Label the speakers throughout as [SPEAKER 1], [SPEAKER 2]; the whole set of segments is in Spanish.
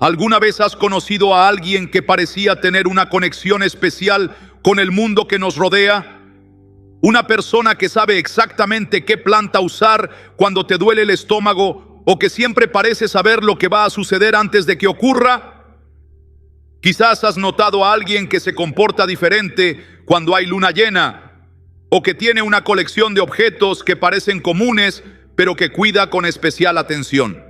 [SPEAKER 1] ¿Alguna vez has conocido a alguien que parecía tener una conexión especial con el mundo que nos rodea? Una persona que sabe exactamente qué planta usar cuando te duele el estómago, o que siempre parece saber lo que va a suceder antes de que ocurra. Quizás has notado a alguien que se comporta diferente cuando hay luna llena, o que tiene una colección de objetos que parecen comunes, pero que cuida con especial atención.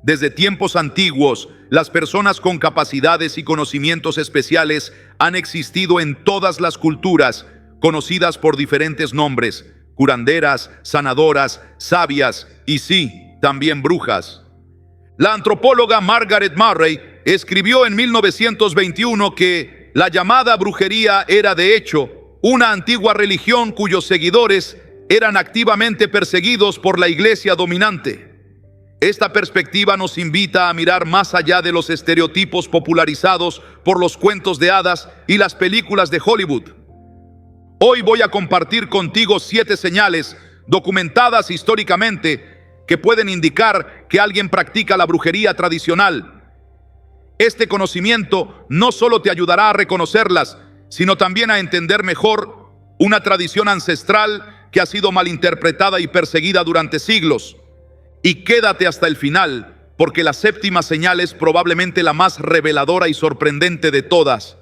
[SPEAKER 1] Desde tiempos antiguos, las personas con capacidades y conocimientos especiales han existido en todas las culturas, conocidas por diferentes nombres: curanderas, sanadoras, sabias y sí, también brujas. La antropóloga Margaret Murray escribió en 1921 que la llamada brujería era, de hecho, una antigua religión cuyos seguidores eran activamente perseguidos por la iglesia dominante. Esta perspectiva nos invita a mirar más allá de los estereotipos popularizados por los cuentos de hadas y las películas de Hollywood. Hoy voy a compartir contigo 7 señales documentadas históricamente que pueden indicar que alguien practica la brujería tradicional. Este conocimiento no solo te ayudará a reconocerlas, sino también a entender mejor una tradición ancestral que ha sido malinterpretada y perseguida durante siglos. Y quédate hasta el final, porque la 7ª señal es probablemente la más reveladora y sorprendente de todas.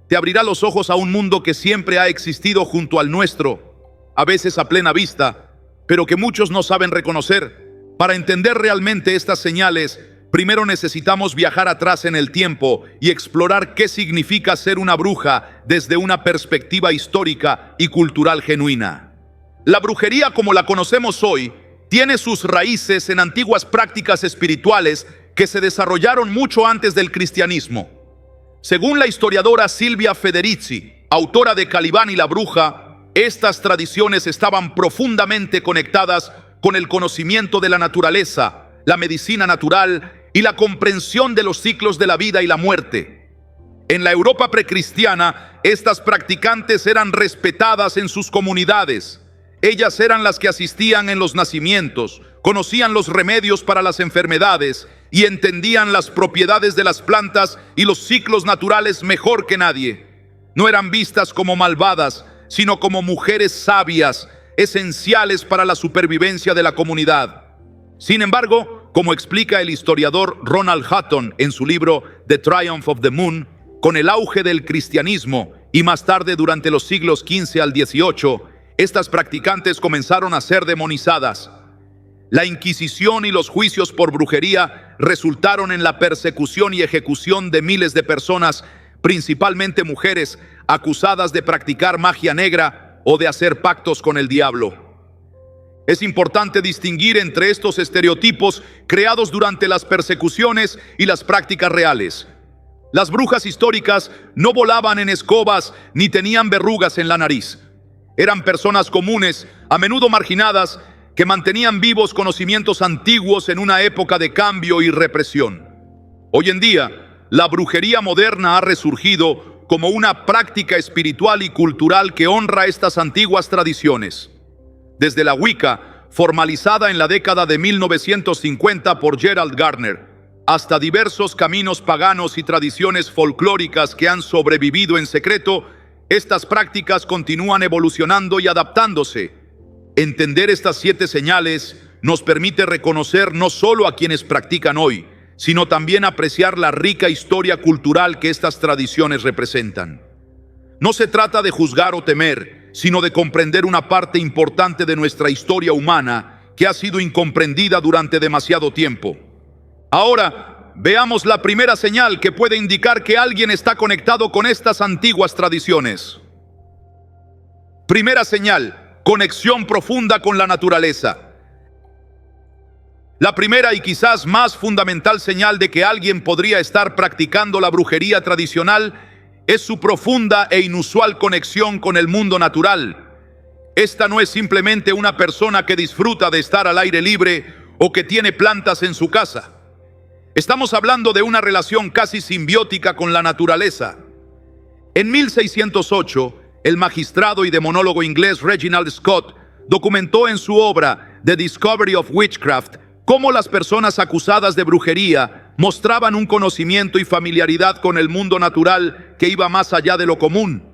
[SPEAKER 1] Te abrirá los ojos a un mundo que siempre ha existido junto al nuestro, a veces a plena vista, pero que muchos no saben reconocer. Para entender realmente estas señales, primero necesitamos viajar atrás en el tiempo y explorar qué significa ser una bruja desde una perspectiva histórica y cultural genuina. La brujería, como la conocemos hoy, tiene sus raíces en antiguas prácticas espirituales que se desarrollaron mucho antes del cristianismo. Según la historiadora Silvia Federici, autora de Calibán y la bruja, estas tradiciones estaban profundamente conectadas con el conocimiento de la naturaleza, la medicina natural y la comprensión de los ciclos de la vida y la muerte. En la Europa precristiana, estas practicantes eran respetadas en sus comunidades. Ellas eran las que asistían en los nacimientos, conocían los remedios para las enfermedades y entendían las propiedades de las plantas y los ciclos naturales mejor que nadie. No eran vistas como malvadas, sino como mujeres sabias, esenciales para la supervivencia de la comunidad. Sin embargo, como explica el historiador Ronald Hutton en su libro The Triumph of the Moon, con el auge del cristianismo y más tarde durante los siglos XV al XVIII, estas practicantes comenzaron a ser demonizadas. La Inquisición y los juicios por brujería resultaron en la persecución y ejecución de miles de personas, principalmente mujeres, acusadas de practicar magia negra o de hacer pactos con el diablo. Es importante distinguir entre estos estereotipos creados durante las persecuciones y las prácticas reales. Las brujas históricas no volaban en escobas ni tenían verrugas en la nariz. Eran personas comunes, a menudo marginadas, que mantenían vivos conocimientos antiguos en una época de cambio y represión. Hoy en día, la brujería moderna ha resurgido como una práctica espiritual y cultural que honra estas antiguas tradiciones. Desde la Wicca, formalizada en la década de 1950 por Gerald Gardner, hasta diversos caminos paganos y tradiciones folclóricas que han sobrevivido en secreto, estas prácticas continúan evolucionando y adaptándose. Entender estas 7 señales nos permite reconocer no solo a quienes practican hoy, sino también apreciar la rica historia cultural que estas tradiciones representan. No se trata de juzgar o temer, sino de comprender una parte importante de nuestra historia humana que ha sido incomprendida durante demasiado tiempo. Ahora, veamos la primera señal que puede indicar que alguien está conectado con estas antiguas tradiciones. Primera señal: conexión profunda con la naturaleza. La primera y quizás más fundamental señal de que alguien podría estar practicando la brujería tradicional es su profunda e inusual conexión con el mundo natural. Esta no es simplemente una persona que disfruta de estar al aire libre o que tiene plantas en su casa. Estamos hablando de una relación casi simbiótica con la naturaleza. En 1608, el magistrado y demonólogo inglés Reginald Scott documentó en su obra The Discovery of Witchcraft cómo las personas acusadas de brujería mostraban un conocimiento y familiaridad con el mundo natural que iba más allá de lo común.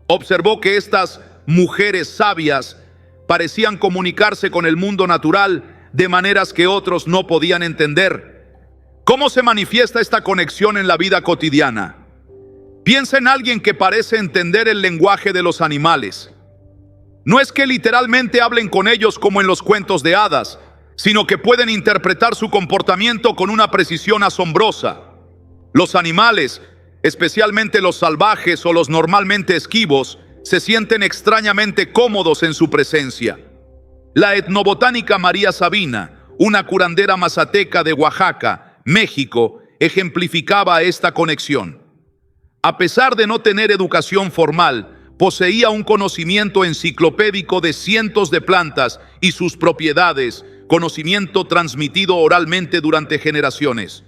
[SPEAKER 1] Observó que estas mujeres sabias parecían comunicarse con el mundo natural de maneras que otros no podían entender. ¿Cómo se manifiesta esta conexión en la vida cotidiana? Piensa en alguien que parece entender el lenguaje de los animales. No es que literalmente hablen con ellos como en los cuentos de hadas, sino que pueden interpretar su comportamiento con una precisión asombrosa. Los animales, especialmente los salvajes o los normalmente esquivos, se sienten extrañamente cómodos en su presencia. La etnobotánica María Sabina, una curandera mazateca de Oaxaca, México, ejemplificaba esta conexión. A pesar de no tener educación formal, poseía un conocimiento enciclopédico de cientos de plantas y sus propiedades, conocimiento transmitido oralmente durante generaciones.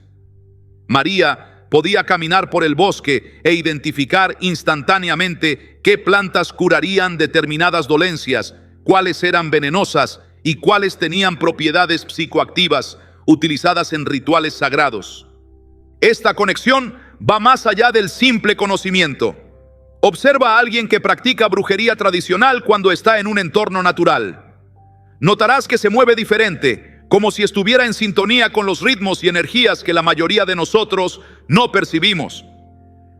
[SPEAKER 1] María podía caminar por el bosque e identificar instantáneamente qué plantas curarían determinadas dolencias, cuáles eran venenosas y cuáles tenían propiedades psicoactivas utilizadas en rituales sagrados. Esta conexión va más allá del simple conocimiento. Observa a alguien que practica brujería tradicional cuando está en un entorno natural. Notarás que se mueve diferente, como si estuviera en sintonía con los ritmos y energías que la mayoría de nosotros no percibimos.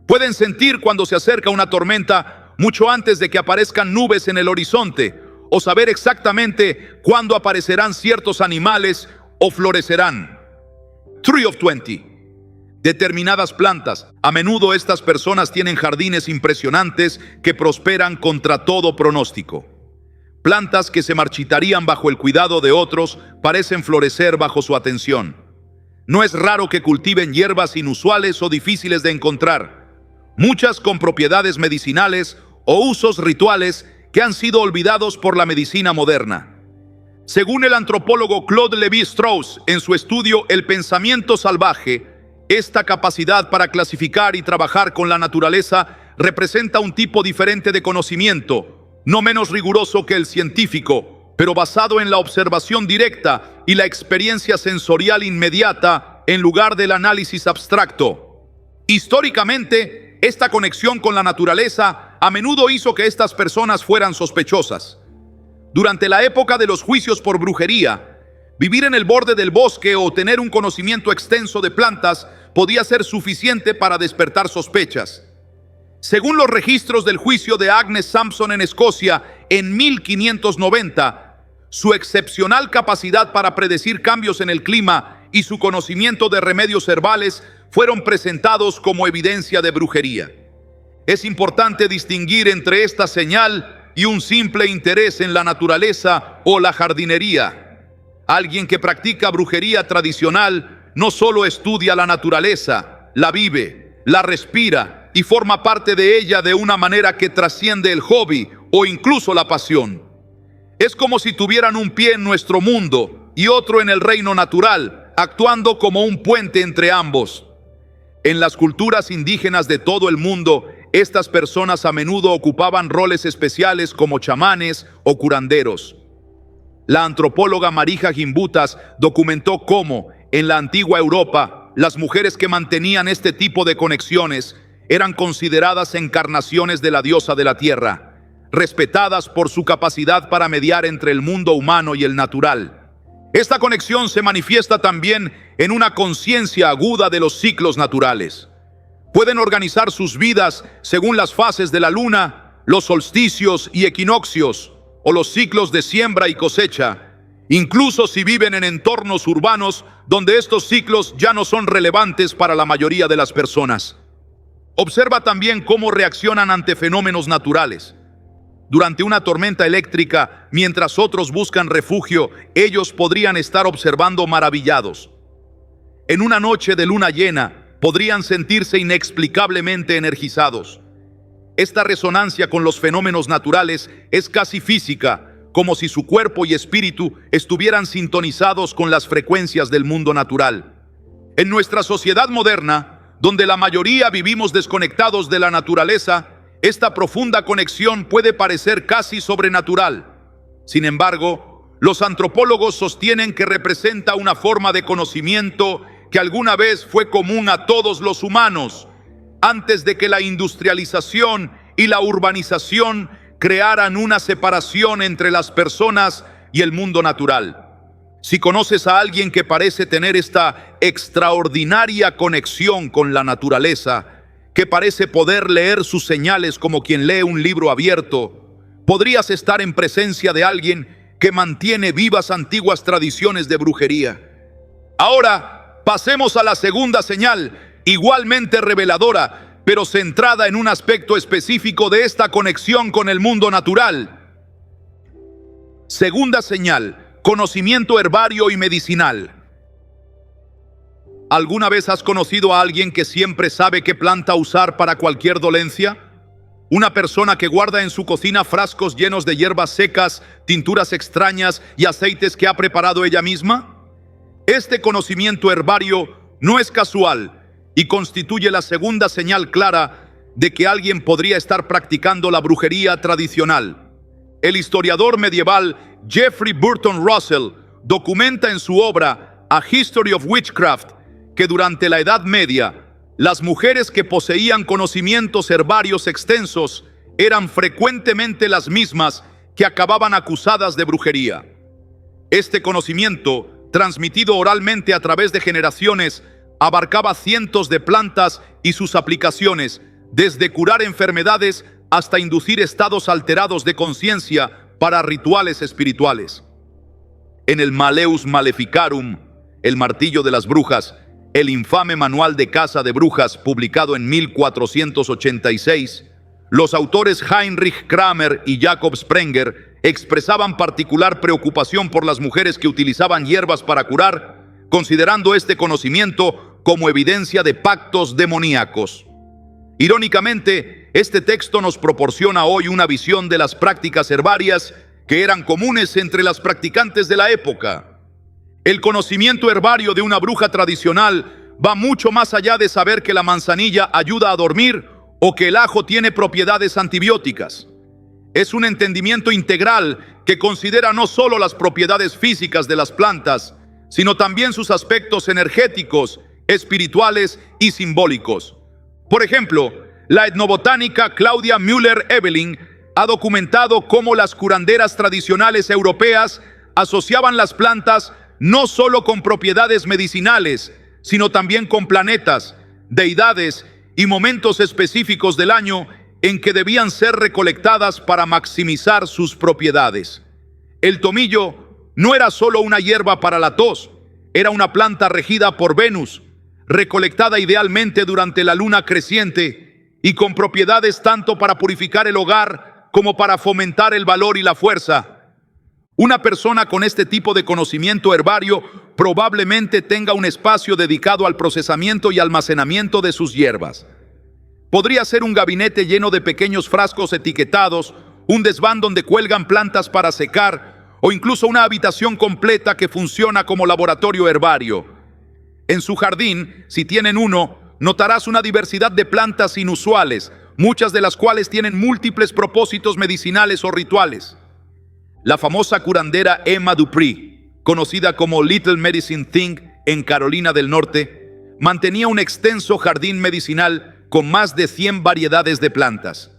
[SPEAKER 1] Pueden sentir cuando se acerca una tormenta mucho antes de que aparezcan nubes en el horizonte, o saber exactamente cuándo aparecerán ciertos animales o florecerán. Tree of 20. Determinadas plantas. A menudo estas personas tienen jardines impresionantes que prosperan contra todo pronóstico. Plantas que se marchitarían bajo el cuidado de otros parecen florecer bajo su atención. No es raro que cultiven hierbas inusuales o difíciles de encontrar, muchas con propiedades medicinales o usos rituales que han sido olvidados por la medicina moderna. Según el antropólogo Claude Lévi-Strauss, en su estudio El pensamiento salvaje, esta capacidad para clasificar y trabajar con la naturaleza representa un tipo diferente de conocimiento, no menos riguroso que el científico, pero basado en la observación directa y la experiencia sensorial inmediata en lugar del análisis abstracto. Históricamente, esta conexión con la naturaleza a menudo hizo que estas personas fueran sospechosas. Durante la época de los juicios por brujería, vivir en el borde del bosque o tener un conocimiento extenso de plantas podía ser suficiente para despertar sospechas. Según los registros del juicio de Agnes Sampson en Escocia en 1590, su excepcional capacidad para predecir cambios en el clima y su conocimiento de remedios herbales fueron presentados como evidencia de brujería. Es importante distinguir entre esta señal y un simple interés en la naturaleza o la jardinería. Alguien que practica brujería tradicional no solo estudia la naturaleza, la vive, la respira y forma parte de ella de una manera que trasciende el hobby o incluso la pasión. Es como si tuvieran un pie en nuestro mundo y otro en el reino natural, actuando como un puente entre ambos. En las culturas indígenas de todo el mundo, estas personas a menudo ocupaban roles especiales como chamanes o curanderos. La antropóloga Marija Gimbutas documentó cómo, en la antigua Europa, las mujeres que mantenían este tipo de conexiones eran consideradas encarnaciones de la diosa de la tierra, respetadas por su capacidad para mediar entre el mundo humano y el natural. Esta conexión se manifiesta también en una conciencia aguda de los ciclos naturales. Pueden organizar sus vidas según las fases de la luna, los solsticios y equinoccios, o los ciclos de siembra y cosecha, incluso si viven en entornos urbanos donde estos ciclos ya no son relevantes para la mayoría de las personas. Observa también cómo reaccionan ante fenómenos naturales. Durante una tormenta eléctrica, mientras otros buscan refugio, ellos podrían estar observando maravillados. En una noche de luna llena, podrían sentirse inexplicablemente energizados. Esta resonancia con los fenómenos naturales es casi física, como si su cuerpo y espíritu estuvieran sintonizados con las frecuencias del mundo natural. En nuestra sociedad moderna, donde la mayoría vivimos desconectados de la naturaleza, esta profunda conexión puede parecer casi sobrenatural. Sin embargo, los antropólogos sostienen que representa una forma de conocimiento que alguna vez fue común a todos los humanos, antes de que la industrialización y la urbanización crearan una separación entre las personas y el mundo natural. Si conoces a alguien que parece tener esta extraordinaria conexión con la naturaleza, que parece poder leer sus señales como quien lee un libro abierto, podrías estar en presencia de alguien que mantiene vivas antiguas tradiciones de brujería. Ahora, pasemos a la segunda señal, igualmente reveladora, pero centrada en un aspecto específico de esta conexión con el mundo natural. Segunda señal: conocimiento herbario y medicinal. ¿Alguna vez has conocido a alguien que siempre sabe qué planta usar para cualquier dolencia? Una persona que guarda en su cocina frascos llenos de hierbas secas, tinturas extrañas y aceites que ha preparado ella misma. Este conocimiento herbario no es casual y constituye la segunda señal clara de que alguien podría estar practicando la brujería tradicional. El historiador medieval Geoffrey Burton Russell documenta en su obra A History of Witchcraft que durante la Edad Media, las mujeres que poseían conocimientos herbarios extensos eran frecuentemente las mismas que acababan acusadas de brujería. Este conocimiento, transmitido oralmente a través de generaciones, abarcaba cientos de plantas y sus aplicaciones, desde curar enfermedades hasta inducir estados alterados de conciencia para rituales espirituales. En el Malleus Maleficarum, el martillo de las brujas, el infame manual de caza de brujas publicado en 1486, los autores Heinrich Kramer y Jakob Sprenger expresaban particular preocupación por las mujeres que utilizaban hierbas para curar, considerando este conocimiento como evidencia de pactos demoníacos. Irónicamente, este texto nos proporciona hoy una visión de las prácticas herbarias que eran comunes entre las practicantes de la época. El conocimiento herbario de una bruja tradicional va mucho más allá de saber que la manzanilla ayuda a dormir o que el ajo tiene propiedades antibióticas. Es un entendimiento integral que considera no solo las propiedades físicas de las plantas, sino también sus aspectos energéticos, espirituales y simbólicos. Por ejemplo, la etnobotánica Claudia Müller-Eveling ha documentado cómo las curanderas tradicionales europeas asociaban las plantas no solo con propiedades medicinales, sino también con planetas, deidades y momentos específicos del año en que debían ser recolectadas para maximizar sus propiedades. El tomillo no era solo una hierba para la tos, era una planta regida por Venus, recolectada idealmente durante la luna creciente y con propiedades tanto para purificar el hogar como para fomentar el valor y la fuerza. Una persona con este tipo de conocimiento herbario probablemente tenga un espacio dedicado al procesamiento y almacenamiento de sus hierbas. Podría ser un gabinete lleno de pequeños frascos etiquetados, un desván donde cuelgan plantas para secar, o incluso una habitación completa que funciona como laboratorio herbario. En su jardín, si tienen uno, notarás una diversidad de plantas inusuales, muchas de las cuales tienen múltiples propósitos medicinales o rituales. La famosa curandera Emma Dupree, conocida como Little Medicine Thing en Carolina del Norte, mantenía un extenso jardín medicinal con más de 100 variedades de plantas.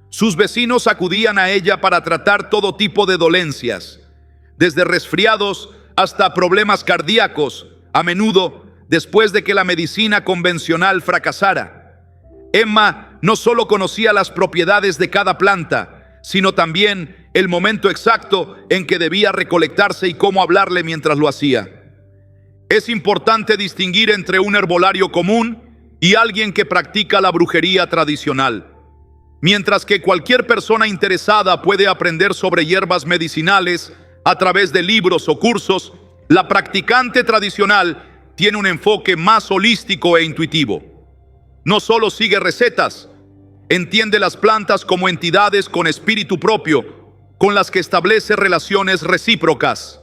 [SPEAKER 1] Sus vecinos acudían a ella para tratar todo tipo de dolencias, desde resfriados hasta problemas cardíacos, a menudo después de que la medicina convencional fracasara. Emma no solo conocía las propiedades de cada planta, sino también el momento exacto en que debía recolectarse y cómo hablarle mientras lo hacía. Es importante distinguir entre un herbolario común y alguien que practica la brujería tradicional. Mientras que cualquier persona interesada puede aprender sobre hierbas medicinales a través de libros o cursos, la practicante tradicional tiene un enfoque más holístico e intuitivo. No solo sigue recetas, entiende las plantas como entidades con espíritu propio, con las que establece relaciones recíprocas.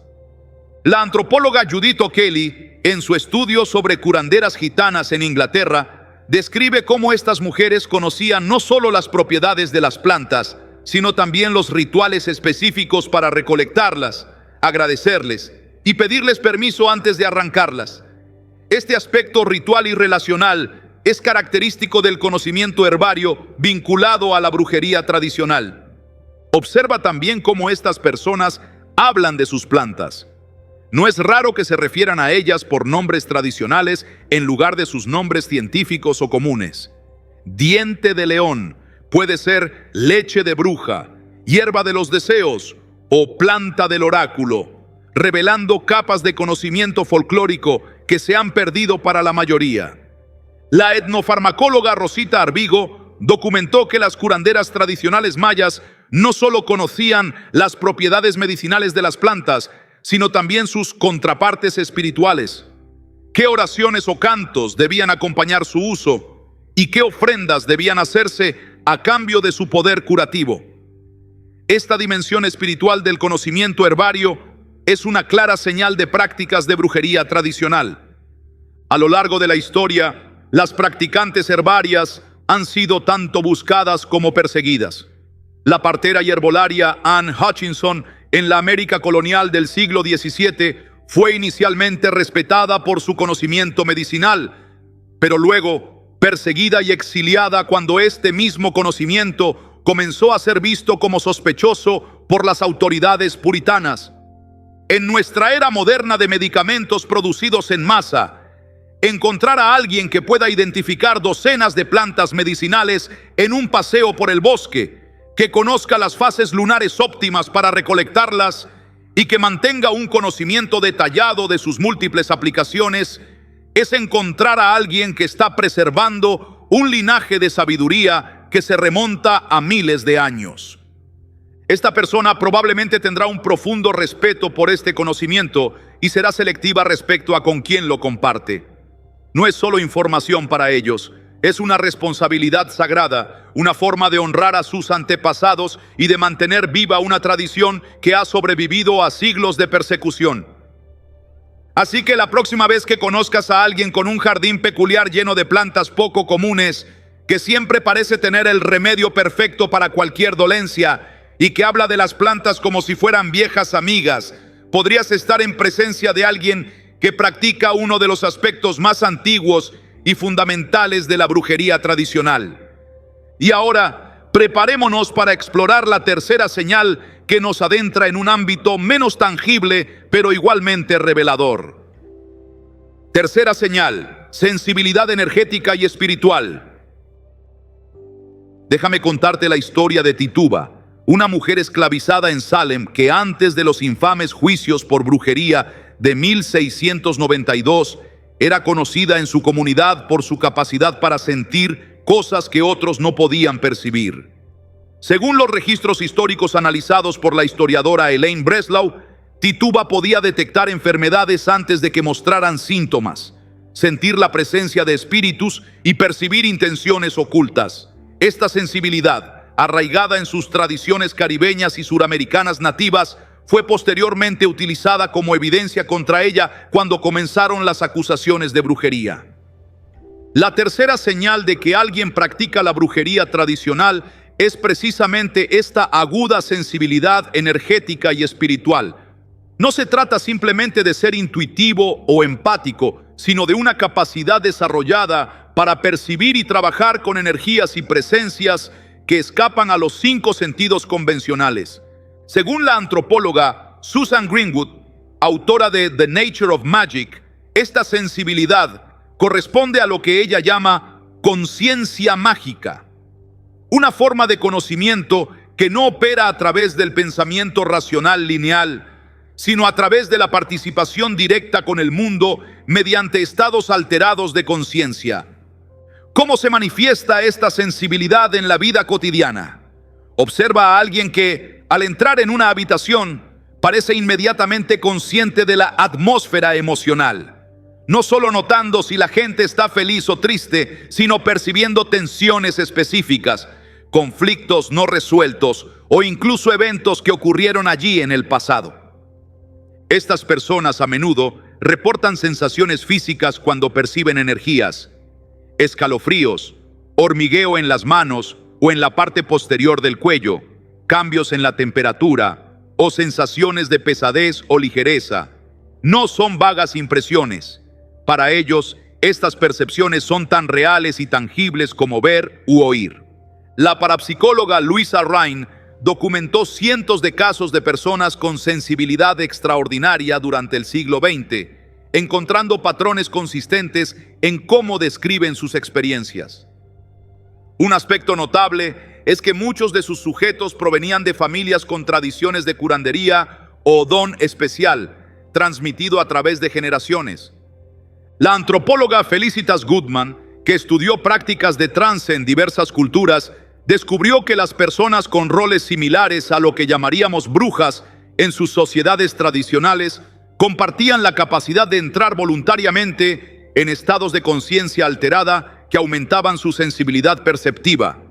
[SPEAKER 1] La antropóloga Judith O'Kelly, en su estudio sobre curanderas gitanas en Inglaterra, describe cómo estas mujeres conocían no solo las propiedades de las plantas, sino también los rituales específicos para recolectarlas, agradecerles y pedirles permiso antes de arrancarlas. Este aspecto ritual y relacional es característico del conocimiento herbario vinculado a la brujería tradicional. Observa también cómo estas personas hablan de sus plantas. No es raro que se refieran a ellas por nombres tradicionales en lugar de sus nombres científicos o comunes. Diente de león puede ser leche de bruja, hierba de los deseos o planta del oráculo, revelando capas de conocimiento folclórico que se han perdido para la mayoría. La etnofarmacóloga Rosita Arvigo documentó que las curanderas tradicionales mayas no solo conocían las propiedades medicinales de las plantas, sino también sus contrapartes espirituales. ¿Qué oraciones o cantos debían acompañar su uso? ¿Y qué ofrendas debían hacerse a cambio de su poder curativo? Esta dimensión espiritual del conocimiento herbario es una clara señal de prácticas de brujería tradicional. A lo largo de la historia, las practicantes herbarias han sido tanto buscadas como perseguidas. La partera y herbolaria Anne Hutchinson en la América colonial del siglo XVII fue inicialmente respetada por su conocimiento medicinal, pero luego perseguida y exiliada cuando este mismo conocimiento comenzó a ser visto como sospechoso por las autoridades puritanas. En nuestra era moderna de medicamentos producidos en masa, encontrar a alguien que pueda identificar docenas de plantas medicinales en un paseo por el bosque, que conozca las fases lunares óptimas para recolectarlas y que mantenga un conocimiento detallado de sus múltiples aplicaciones, es encontrar a alguien que está preservando un linaje de sabiduría que se remonta a miles de años. Esta persona probablemente tendrá un profundo respeto por este conocimiento y será selectiva respecto a con quién lo comparte. No es solo información para ellos, es una responsabilidad sagrada, una forma de honrar a sus antepasados y de mantener viva una tradición que ha sobrevivido a siglos de persecución. Así que la próxima vez que conozcas a alguien con un jardín peculiar lleno de plantas poco comunes, que siempre parece tener el remedio perfecto para cualquier dolencia y que habla de las plantas como si fueran viejas amigas, podrías estar en presencia de alguien que practica uno de los aspectos más antiguos y fundamentales de la brujería tradicional. Y ahora, preparémonos para explorar la tercera señal que nos adentra en un ámbito menos tangible, pero igualmente revelador. Tercera señal: sensibilidad energética y espiritual. Déjame contarte la historia de Tituba, una mujer esclavizada en Salem que antes de los infames juicios por brujería de 1692 era conocida en su comunidad por su capacidad para sentir cosas que otros no podían percibir. Según los registros históricos analizados por la historiadora Elaine Breslau, Tituba podía detectar enfermedades antes de que mostraran síntomas, sentir la presencia de espíritus y percibir intenciones ocultas. Esta sensibilidad, arraigada en sus tradiciones caribeñas y suramericanas nativas, fue posteriormente utilizada como evidencia contra ella cuando comenzaron las acusaciones de brujería. La tercera señal de que alguien practica la brujería tradicional es precisamente esta aguda sensibilidad energética y espiritual. No se trata simplemente de ser intuitivo o empático, sino de una capacidad desarrollada para percibir y trabajar con energías y presencias que escapan a los 5 sentidos convencionales. Según la antropóloga Susan Greenwood, autora de The Nature of Magic, esta sensibilidad corresponde a lo que ella llama conciencia mágica, una forma de conocimiento que no opera a través del pensamiento racional lineal, sino a través de la participación directa con el mundo mediante estados alterados de conciencia. ¿Cómo se manifiesta esta sensibilidad en la vida cotidiana? Observa a alguien que, al entrar en una habitación, parece inmediatamente consciente de la atmósfera emocional, no solo notando si la gente está feliz o triste, sino percibiendo tensiones específicas, conflictos no resueltos o incluso eventos que ocurrieron allí en el pasado. Estas personas a menudo reportan sensaciones físicas cuando perciben energías, escalofríos, hormigueo en las manos o en la parte posterior del cuello, cambios en la temperatura o sensaciones de pesadez o ligereza. No son vagas impresiones. Para ellos, estas percepciones son tan reales y tangibles como ver u oír. La parapsicóloga Louisa Rhine documentó cientos de casos de personas con sensibilidad extraordinaria durante el siglo XX, encontrando patrones consistentes en cómo describen sus experiencias. Un aspecto notable es que muchos de sus sujetos provenían de familias con tradiciones de curandería o don especial, transmitido a través de generaciones. La antropóloga Felicitas Goodman, que estudió prácticas de trance en diversas culturas, descubrió que las personas con roles similares a lo que llamaríamos brujas en sus sociedades tradicionales compartían la capacidad de entrar voluntariamente en estados de conciencia alterada que aumentaban su sensibilidad perceptiva.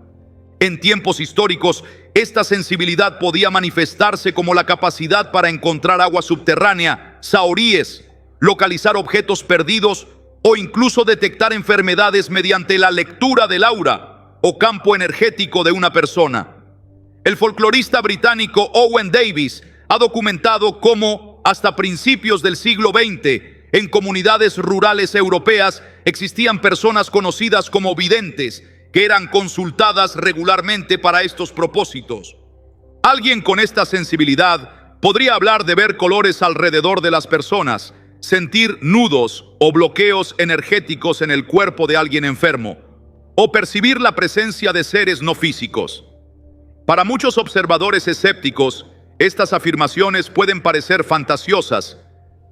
[SPEAKER 1] En tiempos históricos, esta sensibilidad podía manifestarse como la capacidad para encontrar agua subterránea, saoríes, localizar objetos perdidos o incluso detectar enfermedades mediante la lectura del aura o campo energético de una persona. El folclorista británico Owen Davies ha documentado cómo hasta principios del siglo XX, en comunidades rurales europeas, existían personas conocidas como videntes, que eran consultadas regularmente para estos propósitos. Alguien con esta sensibilidad podría hablar de ver colores alrededor de las personas, sentir nudos o bloqueos energéticos en el cuerpo de alguien enfermo, o percibir la presencia de seres no físicos. Para muchos observadores escépticos, estas afirmaciones pueden parecer fantasiosas,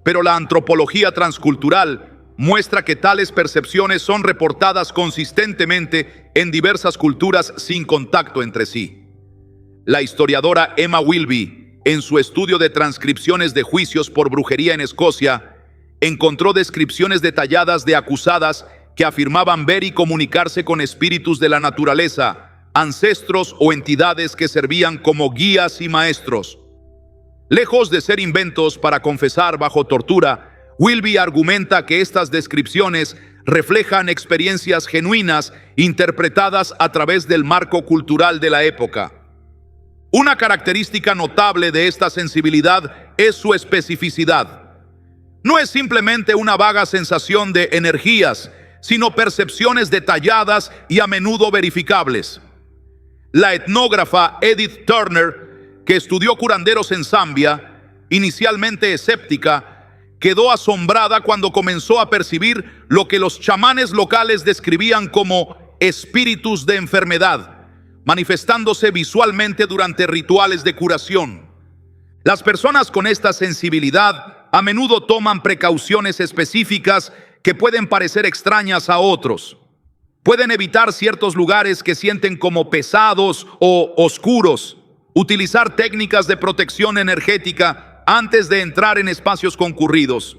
[SPEAKER 1] pero la antropología transcultural muestra que tales percepciones son reportadas consistentemente en diversas culturas sin contacto entre sí. La historiadora Emma Wilby, en su estudio de transcripciones de juicios por brujería en Escocia, encontró descripciones detalladas de acusadas que afirmaban ver y comunicarse con espíritus de la naturaleza, ancestros o entidades que servían como guías y maestros. Lejos de ser inventos para confesar bajo tortura, Wilby argumenta que estas descripciones reflejan experiencias genuinas interpretadas a través del marco cultural de la época. Una característica notable de esta sensibilidad es su especificidad. No es simplemente una vaga sensación de energías, sino percepciones detalladas y a menudo verificables. La etnógrafa Edith Turner, que estudió curanderos en Zambia, inicialmente escéptica, quedó asombrada cuando comenzó a percibir lo que los chamanes locales describían como espíritus de enfermedad, manifestándose visualmente durante rituales de curación. Las personas con esta sensibilidad a menudo toman precauciones específicas que pueden parecer extrañas a otros. Pueden evitar ciertos lugares que sienten como pesados o oscuros, utilizar técnicas de protección energética antes de entrar en espacios concurridos,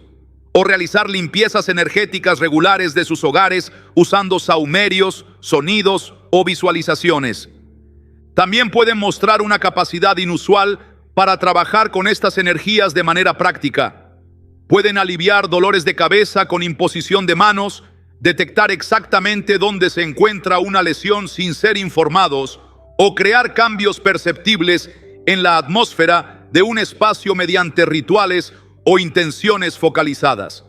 [SPEAKER 1] o realizar limpiezas energéticas regulares de sus hogares usando sahumerios, sonidos o visualizaciones. También pueden mostrar una capacidad inusual para trabajar con estas energías de manera práctica. Pueden aliviar dolores de cabeza con imposición de manos, detectar exactamente dónde se encuentra una lesión sin ser informados, o crear cambios perceptibles en la atmósfera de un espacio mediante rituales o intenciones focalizadas.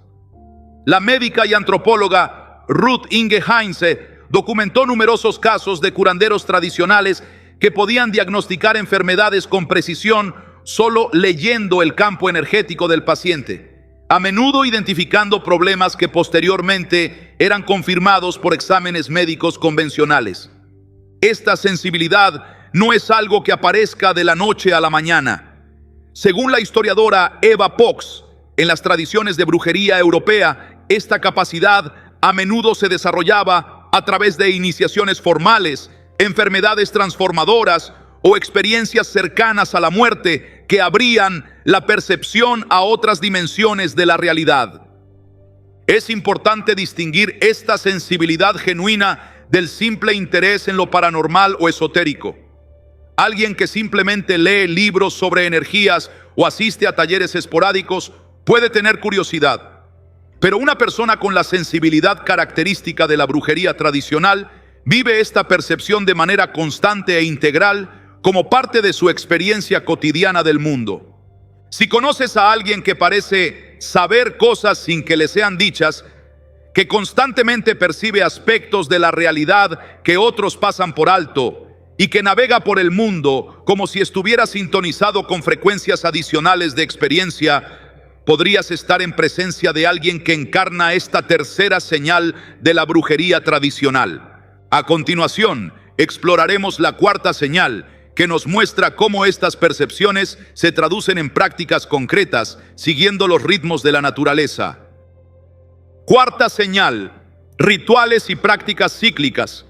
[SPEAKER 1] La médica y antropóloga Ruth Inge Heinze documentó numerosos casos de curanderos tradicionales que podían diagnosticar enfermedades con precisión solo leyendo el campo energético del paciente, a menudo identificando problemas que posteriormente eran confirmados por exámenes médicos convencionales. Esta sensibilidad no es algo que aparezca de la noche a la mañana. Según la historiadora Eva Pox, en las tradiciones de brujería europea, esta capacidad a menudo se desarrollaba a través de iniciaciones formales, enfermedades transformadoras o experiencias cercanas a la muerte que abrían la percepción a otras dimensiones de la realidad. Es importante distinguir esta sensibilidad genuina del simple interés en lo paranormal o esotérico. Alguien que simplemente lee libros sobre energías o asiste a talleres esporádicos puede tener curiosidad. Pero una persona con la sensibilidad característica de la brujería tradicional vive esta percepción de manera constante e integral como parte de su experiencia cotidiana del mundo. Si conoces a alguien que parece saber cosas sin que le sean dichas, que constantemente percibe aspectos de la realidad que otros pasan por alto y que navega por el mundo como si estuviera sintonizado con frecuencias adicionales de experiencia, podrías estar en presencia de alguien que encarna esta tercera señal de la brujería tradicional. A continuación, exploraremos la cuarta señal, que nos muestra cómo estas percepciones se traducen en prácticas concretas, siguiendo los ritmos de la naturaleza. Cuarta señal: rituales y prácticas cíclicas.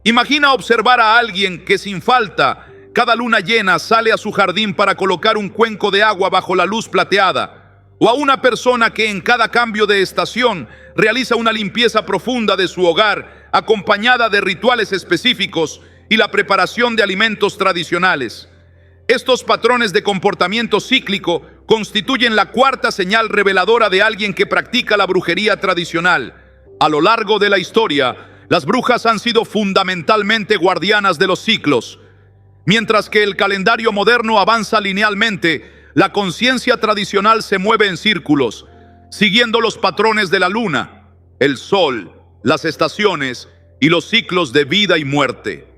[SPEAKER 1] Imagina observar a alguien que sin falta, cada luna llena, sale a su jardín para colocar un cuenco de agua bajo la luz plateada, o a una persona que en cada cambio de estación realiza una limpieza profunda de su hogar, acompañada de rituales específicos y la preparación de alimentos tradicionales. Estos patrones de comportamiento cíclico constituyen la cuarta señal reveladora de alguien que practica la brujería tradicional. A lo largo de la historia, las brujas han sido fundamentalmente guardianas de los ciclos. Mientras que el calendario moderno avanza linealmente, la conciencia tradicional se mueve en círculos, siguiendo los patrones de la luna, el sol, las estaciones y los ciclos de vida y muerte.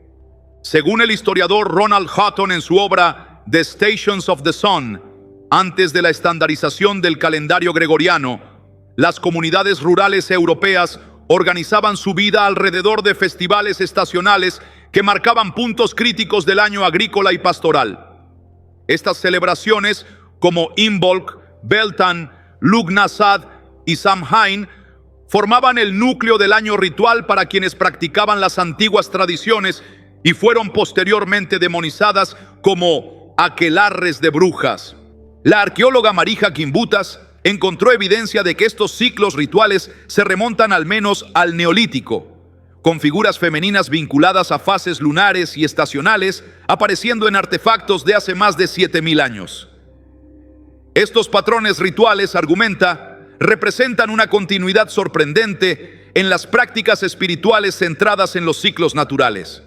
[SPEAKER 1] Según el historiador Ronald Hutton en su obra The Stations of the Sun, antes de la estandarización del calendario gregoriano, las comunidades rurales europeas organizaban su vida alrededor de festivales estacionales que marcaban puntos críticos del año agrícola y pastoral. Estas celebraciones, como Imbolc, Beltane, Lughnasadh y Samhain, formaban el núcleo del año ritual para quienes practicaban las antiguas tradiciones y fueron posteriormente demonizadas como aquelarres de brujas. La arqueóloga Marija Kimbutas encontró evidencia de que estos ciclos rituales se remontan al menos al Neolítico, con figuras femeninas vinculadas a fases lunares y estacionales apareciendo en artefactos de hace más de 7000 años. Estos patrones rituales, argumenta, representan una continuidad sorprendente en las prácticas espirituales centradas en los ciclos naturales.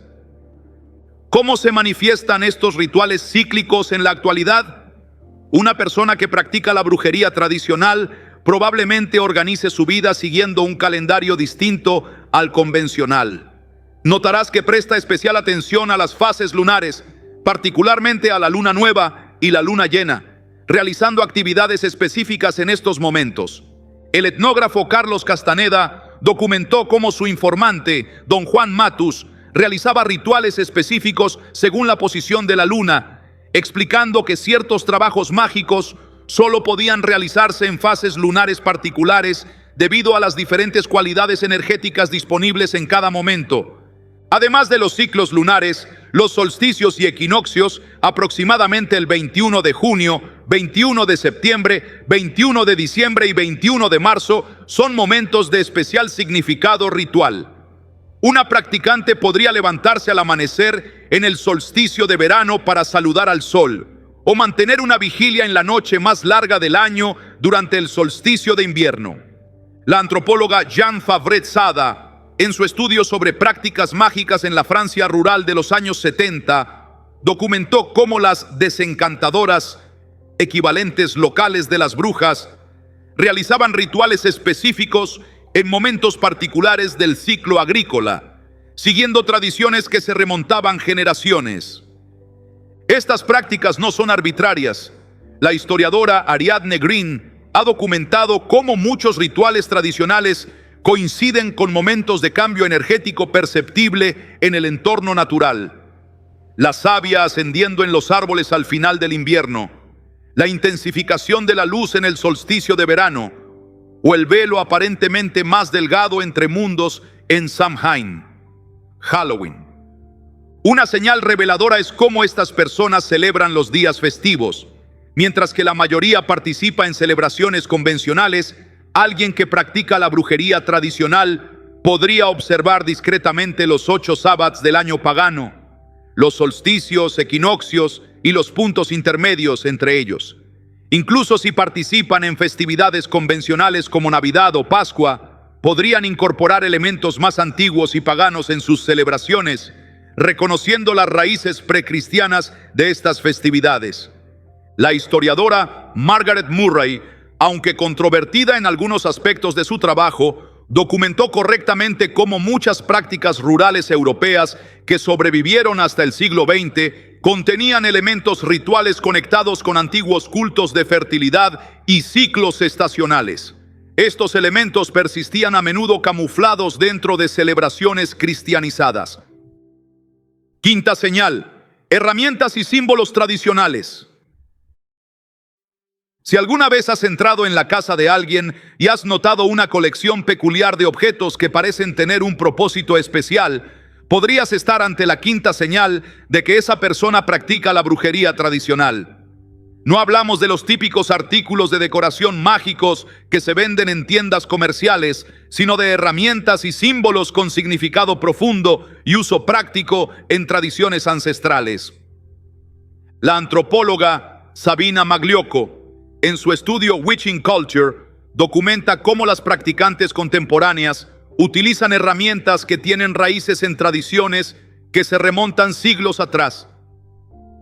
[SPEAKER 1] ¿Cómo se manifiestan estos rituales cíclicos en la actualidad? Una persona que practica la brujería tradicional probablemente organice su vida siguiendo un calendario distinto al convencional. Notarás que presta especial atención a las fases lunares, particularmente a la luna nueva y la luna llena, realizando actividades específicas en estos momentos. El etnógrafo Carlos Castaneda documentó cómo su informante, don Juan Matus, realizaba rituales específicos según la posición de la luna, explicando que ciertos trabajos mágicos solo podían realizarse en fases lunares particulares debido a las diferentes cualidades energéticas disponibles en cada momento. Además de los ciclos lunares, los solsticios y equinoccios, aproximadamente el 21 de junio, 21 de septiembre, 21 de diciembre y 21 de marzo, son momentos de especial significado ritual. Una practicante podría levantarse al amanecer en el solsticio de verano para saludar al sol, o mantener una vigilia en la noche más larga del año durante el solsticio de invierno. La antropóloga Jeanne Favret-Sada, en su estudio sobre prácticas mágicas en la Francia rural de los años 70, documentó cómo las desencantadoras, equivalentes locales de las brujas, realizaban rituales específicos en momentos particulares del ciclo agrícola, siguiendo tradiciones que se remontaban generaciones. Estas prácticas no son arbitrarias. La historiadora Ariadne Green ha documentado cómo muchos rituales tradicionales coinciden con momentos de cambio energético perceptible en el entorno natural. La savia ascendiendo en los árboles al final del invierno, la intensificación de la luz en el solsticio de verano, o el velo aparentemente más delgado entre mundos en Samhain, Halloween. Una señal reveladora es cómo estas personas celebran los días festivos. Mientras que la mayoría participa en celebraciones convencionales, alguien que practica la brujería tradicional podría observar discretamente los 8 sábados del año pagano, los solsticios, equinoccios y los puntos intermedios entre ellos. Incluso si participan en festividades convencionales como Navidad o Pascua, podrían incorporar elementos más antiguos y paganos en sus celebraciones, reconociendo las raíces precristianas de estas festividades. La historiadora Margaret Murray Aunque controvertida en algunos aspectos de su trabajo, documentó correctamente cómo muchas prácticas rurales europeas que sobrevivieron hasta el siglo XX contenían elementos rituales conectados con antiguos cultos de fertilidad y ciclos estacionales. Estos elementos persistían a menudo camuflados dentro de celebraciones cristianizadas. Quinta señal: herramientas y símbolos tradicionales. Si alguna vez has entrado en la casa de alguien y has notado una colección peculiar de objetos que parecen tener un propósito especial, podrías estar ante la quinta señal de que esa persona practica la brujería tradicional. No hablamos de los típicos artículos de decoración mágicos que se venden en tiendas comerciales, sino de herramientas y símbolos con significado profundo y uso práctico en tradiciones ancestrales. La antropóloga Sabina Magliocco, en su estudio Witching Culture, documenta cómo las practicantes contemporáneas utilizan herramientas que tienen raíces en tradiciones que se remontan siglos atrás.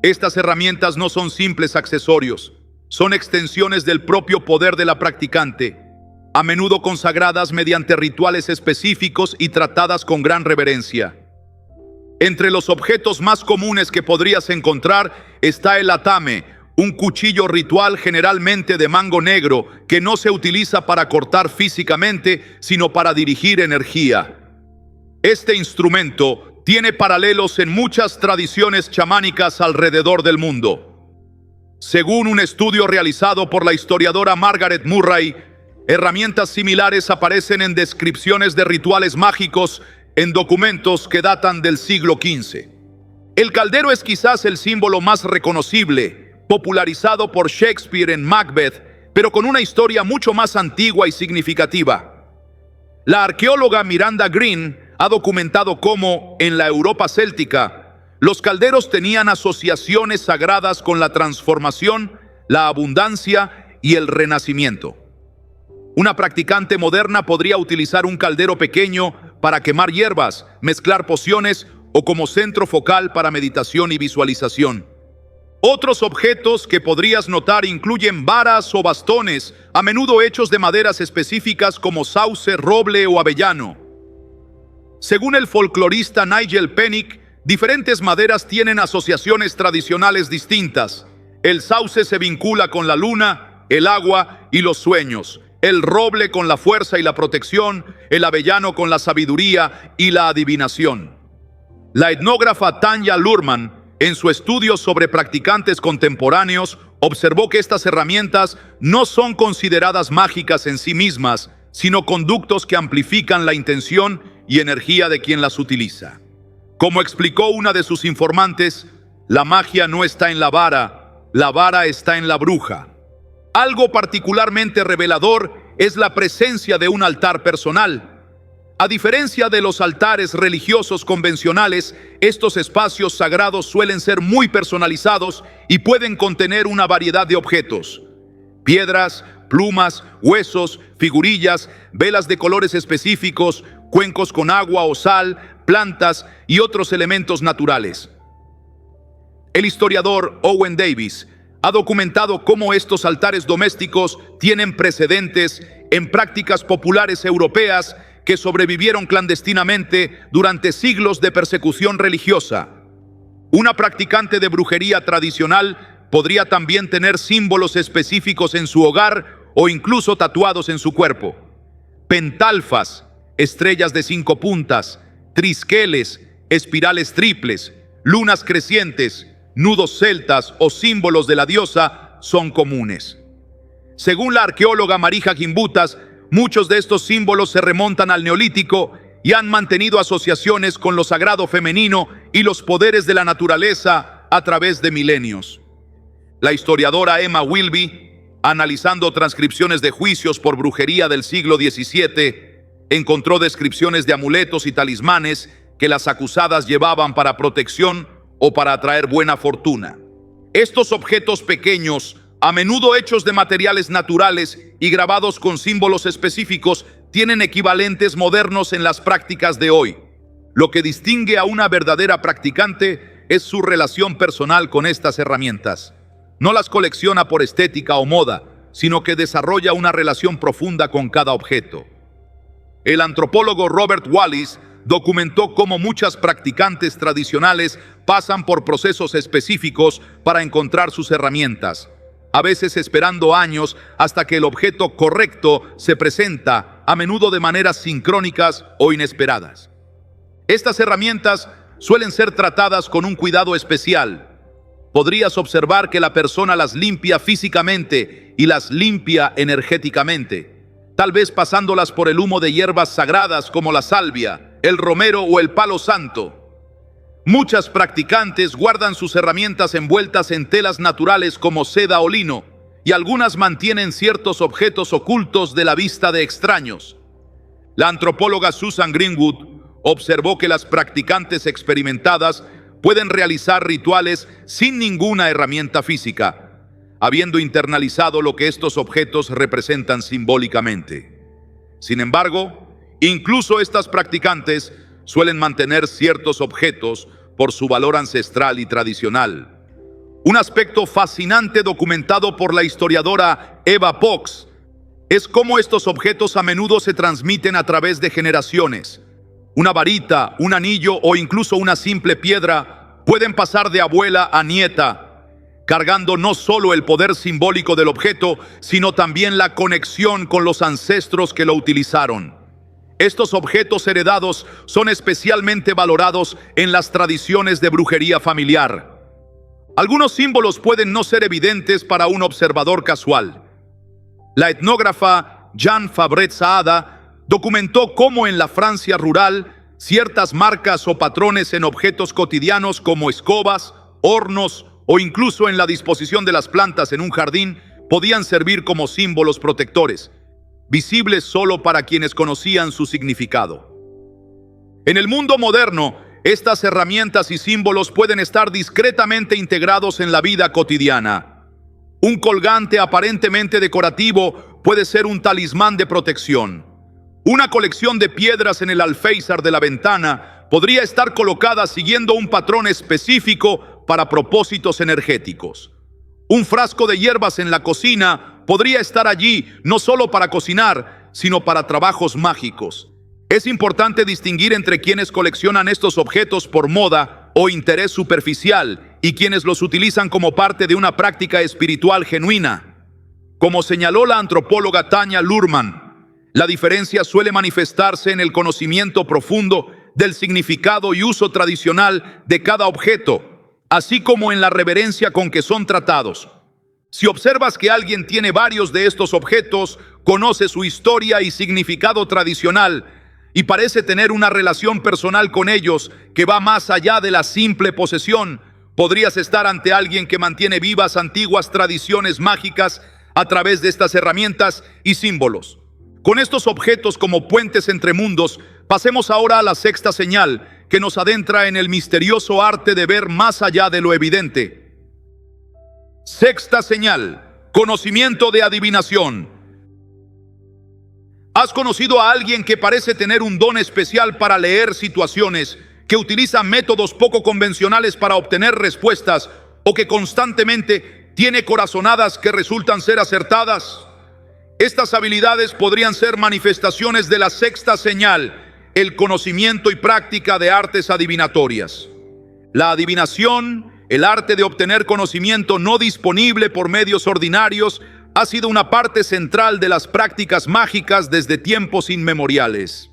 [SPEAKER 1] Estas herramientas no son simples accesorios, son extensiones del propio poder de la practicante, a menudo consagradas mediante rituales específicos y tratadas con gran reverencia. Entre los objetos más comunes que podrías encontrar está el atame, un cuchillo ritual generalmente de mango negro que no se utiliza para cortar físicamente, sino para dirigir energía. Este instrumento tiene paralelos en muchas tradiciones chamánicas alrededor del mundo. Según un estudio realizado por la historiadora Margaret Murray, herramientas similares aparecen en descripciones de rituales mágicos en documentos que datan del siglo XV. El caldero es quizás el símbolo más reconocible, popularizado por Shakespeare en Macbeth, pero con una historia mucho más antigua y significativa. La arqueóloga Miranda Green ha documentado cómo, en la Europa céltica, los calderos tenían asociaciones sagradas con la transformación, la abundancia y el renacimiento. Una practicante moderna podría utilizar un caldero pequeño para quemar hierbas, mezclar pociones o como centro focal para meditación y visualización. Otros objetos que podrías notar incluyen varas o bastones, a menudo hechos de maderas específicas como sauce, roble o avellano. Según el folclorista Nigel Pennick, diferentes maderas tienen asociaciones tradicionales distintas. El sauce se vincula con la luna, el agua y los sueños. El roble con la fuerza y la protección, el avellano con la sabiduría y la adivinación. La etnógrafa Tanya Luhrmann, en su estudio sobre practicantes contemporáneos, observó que estas herramientas no son consideradas mágicas en sí mismas, sino conductos que amplifican la intención y energía de quien las utiliza. Como explicó una de sus informantes, la magia no está en la vara está en la bruja. Algo particularmente revelador es la presencia de un altar personal. A diferencia de los altares religiosos convencionales, estos espacios sagrados suelen ser muy personalizados y pueden contener una variedad de objetos: piedras, plumas, huesos, figurillas, velas de colores específicos, cuencos con agua o sal, plantas y otros elementos naturales. El historiador Owen Davis ha documentado cómo estos altares domésticos tienen precedentes en prácticas populares europeas que sobrevivieron clandestinamente durante siglos de persecución religiosa. Una practicante de brujería tradicional podría también tener símbolos específicos en su hogar o incluso tatuados en su cuerpo. Pentalfas, estrellas de 5 puntas, trisqueles, espirales triples, lunas crecientes, nudos celtas o símbolos de la diosa son comunes. Según la arqueóloga Marija Gimbutas, muchos de estos símbolos se remontan al Neolítico y han mantenido asociaciones con lo sagrado femenino y los poderes de la naturaleza a través de milenios. La historiadora Emma Wilby, analizando transcripciones de juicios por brujería del siglo XVII, encontró descripciones de amuletos y talismanes que las acusadas llevaban para protección o para atraer buena fortuna. Estos objetos pequeños, a menudo hechos de materiales naturales y grabados con símbolos específicos, tienen equivalentes modernos en las prácticas de hoy. Lo que distingue a una verdadera practicante es su relación personal con estas herramientas. No las colecciona por estética o moda, sino que desarrolla una relación profunda con cada objeto. El antropólogo Robert Wallis documentó cómo muchas practicantes tradicionales pasan por procesos específicos para encontrar sus herramientas, a veces esperando años hasta que el objeto correcto se presenta, a menudo de maneras sincrónicas o inesperadas. Estas herramientas suelen ser tratadas con un cuidado especial. Podrías observar que la persona las limpia físicamente y las limpia energéticamente, tal vez pasándolas por el humo de hierbas sagradas como la salvia, el romero o el palo santo. Muchas practicantes guardan sus herramientas envueltas en telas naturales como seda o lino, y algunas mantienen ciertos objetos ocultos de la vista de extraños. La antropóloga Susan Greenwood observó que las practicantes experimentadas pueden realizar rituales sin ninguna herramienta física, habiendo internalizado lo que estos objetos representan simbólicamente. Sin embargo, incluso estas practicantes suelen mantener ciertos objetos por su valor ancestral y tradicional. Un aspecto fascinante documentado por la historiadora Eva Pox es cómo estos objetos a menudo se transmiten a través de generaciones. Una varita, un anillo o incluso una simple piedra pueden pasar de abuela a nieta, cargando no solo el poder simbólico del objeto, sino también la conexión con los ancestros que lo utilizaron. Estos objetos heredados son especialmente valorados en las tradiciones de brujería familiar. Algunos símbolos pueden no ser evidentes para un observador casual. La etnógrafa Jeanne Fabre-Saada documentó cómo en la Francia rural ciertas marcas o patrones en objetos cotidianos como escobas, hornos o incluso en la disposición de las plantas en un jardín podían servir como símbolos protectores, visibles solo para quienes conocían su significado. En el mundo moderno, estas herramientas y símbolos pueden estar discretamente integrados en la vida cotidiana. Un colgante aparentemente decorativo puede ser un talismán de protección. Una colección de piedras en el alféizar de la ventana podría estar colocada siguiendo un patrón específico para propósitos energéticos. Un frasco de hierbas en la cocina podría estar allí no solo para cocinar, sino para trabajos mágicos. Es importante distinguir entre quienes coleccionan estos objetos por moda o interés superficial y quienes los utilizan como parte de una práctica espiritual genuina. Como señaló la antropóloga Tanya Luhrmann, la diferencia suele manifestarse en el conocimiento profundo del significado y uso tradicional de cada objeto, así como en la reverencia con que son tratados. Si observas que alguien tiene varios de estos objetos, conoce su historia y significado tradicional y parece tener una relación personal con ellos que va más allá de la simple posesión, podrías estar ante alguien que mantiene vivas antiguas tradiciones mágicas a través de estas herramientas y símbolos. Con estos objetos como puentes entre mundos, pasemos ahora a la sexta señal, que nos adentra en el misterioso arte de ver más allá de lo evidente. Sexta señal: conocimiento de adivinación. ¿Has conocido a alguien que parece tener un don especial para leer situaciones, que utiliza métodos poco convencionales para obtener respuestas o que constantemente tiene corazonadas que resultan ser acertadas? Estas habilidades podrían ser manifestaciones de la sexta señal, el conocimiento y práctica de artes adivinatorias. La adivinación, el arte de obtener conocimiento no disponible por medios ordinarios, ha sido una parte central de las prácticas mágicas desde tiempos inmemoriales.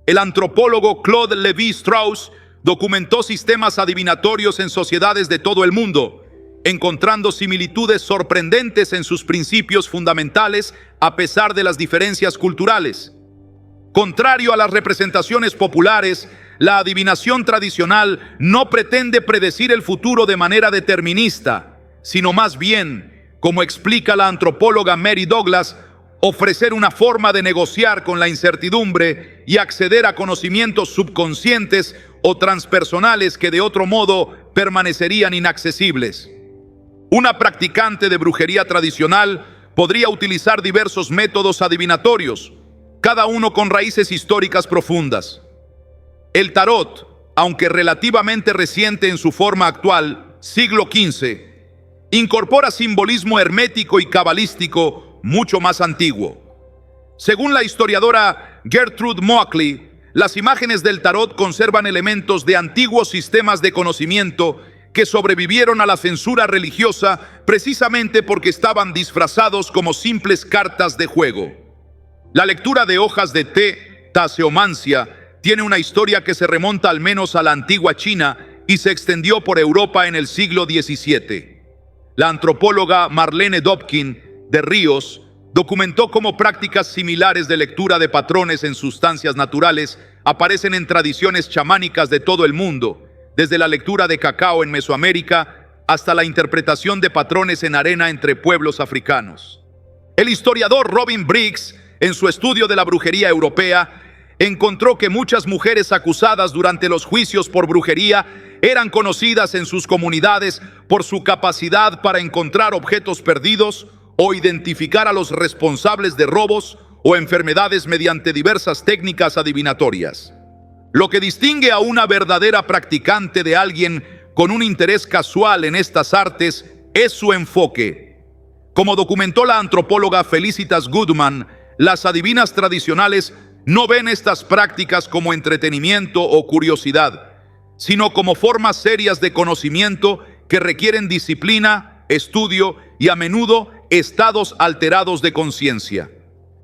[SPEAKER 1] El antropólogo Claude Lévi-Strauss documentó sistemas adivinatorios en sociedades de todo el mundo, encontrando similitudes sorprendentes en sus principios fundamentales a pesar de las diferencias culturales. Contrario a las representaciones populares, la adivinación tradicional no pretende predecir el futuro de manera determinista, sino más bien, como explica la antropóloga Mary Douglas, ofrecer una forma de negociar con la incertidumbre y acceder a conocimientos subconscientes o transpersonales que de otro modo permanecerían inaccesibles. Una practicante de brujería tradicional podría utilizar diversos métodos adivinatorios, cada uno con raíces históricas profundas. El tarot, aunque relativamente reciente en su forma actual, siglo XV, incorpora simbolismo hermético y cabalístico mucho más antiguo. Según la historiadora Gertrude Moakley, las imágenes del tarot conservan elementos de antiguos sistemas de conocimiento que sobrevivieron a la censura religiosa precisamente porque estaban disfrazados como simples cartas de juego. La lectura de hojas de té, taseomancia, tiene una historia que se remonta al menos a la antigua China y se extendió por Europa en el siglo XVII. La antropóloga Marlene Dobkin de Ríos documentó cómo prácticas similares de lectura de patrones en sustancias naturales aparecen en tradiciones chamánicas de todo el mundo, desde la lectura de cacao en Mesoamérica hasta la interpretación de patrones en arena entre pueblos africanos. El historiador Robin Briggs, en su estudio de la brujería europea, encontró que muchas mujeres acusadas durante los juicios por brujería eran conocidas en sus comunidades por su capacidad para encontrar objetos perdidos o identificar a los responsables de robos o enfermedades mediante diversas técnicas adivinatorias. Lo que distingue a una verdadera practicante de alguien con un interés casual en estas artes es su enfoque. Como documentó la antropóloga Felicitas Goodman, las adivinas tradicionales no ven estas prácticas como entretenimiento o curiosidad, sino como formas serias de conocimiento que requieren disciplina, estudio y a menudo estados alterados de conciencia.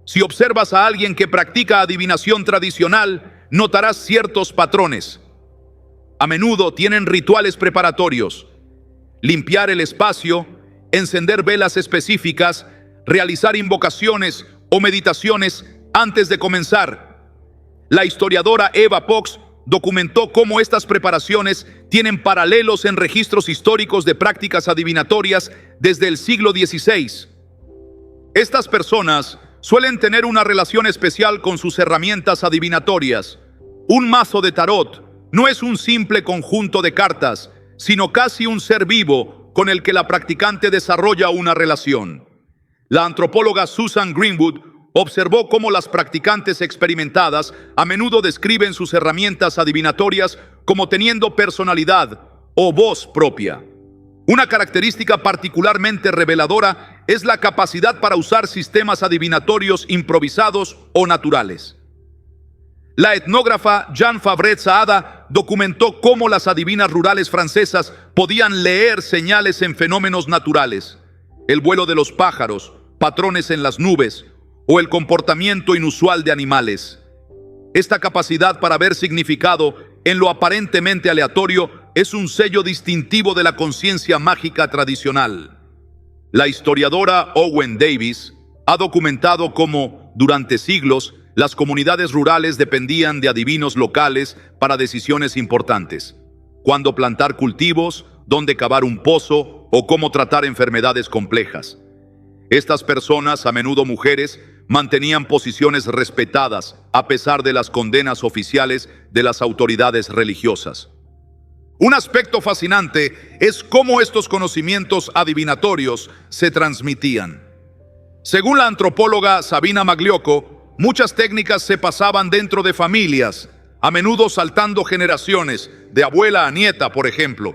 [SPEAKER 1] Si observas a alguien que practica adivinación tradicional, notarás ciertos patrones. A menudo tienen rituales preparatorios: limpiar el espacio, encender velas específicas, realizar invocaciones o meditaciones antes de comenzar. La historiadora Eva Pox documentó cómo estas preparaciones tienen paralelos en registros históricos de prácticas adivinatorias desde el siglo XVI. Estas personas suelen tener una relación especial con sus herramientas adivinatorias. Un mazo de tarot no es un simple conjunto de cartas, sino casi un ser vivo con el que la practicante desarrolla una relación. La antropóloga Susan Greenwood observó cómo las practicantes experimentadas a menudo describen sus herramientas adivinatorias como teniendo personalidad o voz propia. Una característica particularmente reveladora es la capacidad para usar sistemas adivinatorios improvisados o naturales. La etnógrafa Jeanne Favret-Saada documentó cómo las adivinas rurales francesas podían leer señales en fenómenos naturales: el vuelo de los pájaros, patrones en las nubes o el comportamiento inusual de animales. Esta capacidad para ver significado en lo aparentemente aleatorio es un sello distintivo de la conciencia mágica tradicional. La historiadora Owen Davis ha documentado cómo, durante siglos, las comunidades rurales dependían de adivinos locales para decisiones importantes: cuándo plantar cultivos, dónde cavar un pozo o cómo tratar enfermedades complejas. Estas personas, a menudo mujeres, mantenían posiciones respetadas a pesar de las condenas oficiales de las autoridades religiosas. Un aspecto fascinante es cómo estos conocimientos adivinatorios se transmitían. Según la antropóloga Sabina Magliocco, muchas técnicas se pasaban dentro de familias, a menudo saltando generaciones, de abuela a nieta, por ejemplo.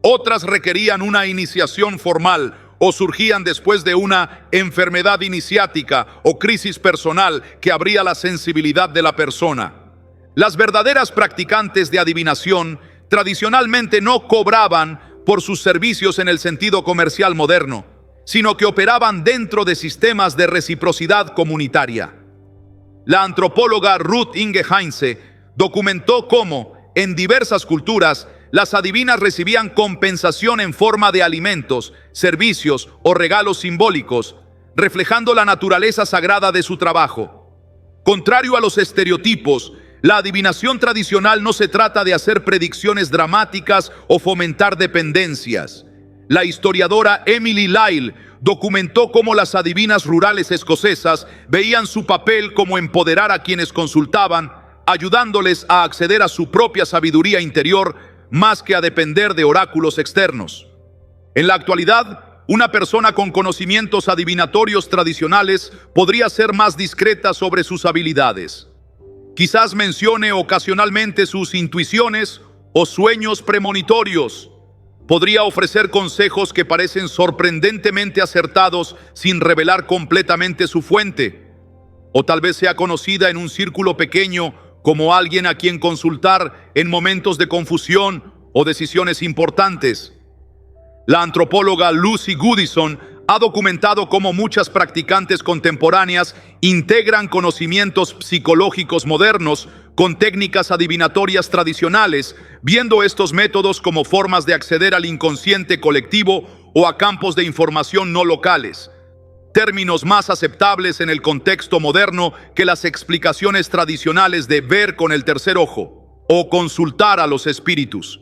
[SPEAKER 1] Otras requerían una iniciación formal o surgían después de una enfermedad iniciática o crisis personal que abría la sensibilidad de la persona. Las verdaderas practicantes de adivinación tradicionalmente no cobraban por sus servicios en el sentido comercial moderno, sino que operaban dentro de sistemas de reciprocidad comunitaria. La antropóloga Ruth Inge Heinze documentó cómo, en diversas culturas, las adivinas recibían compensación en forma de alimentos, servicios o regalos simbólicos, reflejando la naturaleza sagrada de su trabajo. Contrario a los estereotipos, la adivinación tradicional no se trata de hacer predicciones dramáticas o fomentar dependencias. La historiadora Emily Lyle documentó cómo las adivinas rurales escocesas veían su papel como empoderar a quienes consultaban, ayudándoles a acceder a su propia sabiduría interior más que a depender de oráculos externos. En la actualidad, una persona con conocimientos adivinatorios tradicionales podría ser más discreta sobre sus habilidades. Quizás mencione ocasionalmente sus intuiciones o sueños premonitorios, Podría ofrecer consejos que parecen sorprendentemente acertados sin revelar completamente su fuente. O tal vez sea conocida en un círculo pequeño como alguien a quien consultar en momentos de confusión o decisiones importantes. La antropóloga Lucy Goodison ha documentado cómo muchas practicantes contemporáneas integran conocimientos psicológicos modernos con técnicas adivinatorias tradicionales, viendo estos métodos como formas de acceder al inconsciente colectivo o a campos de información no locales, términos más aceptables en el contexto moderno que las explicaciones tradicionales de ver con el tercer ojo o consultar a los espíritus.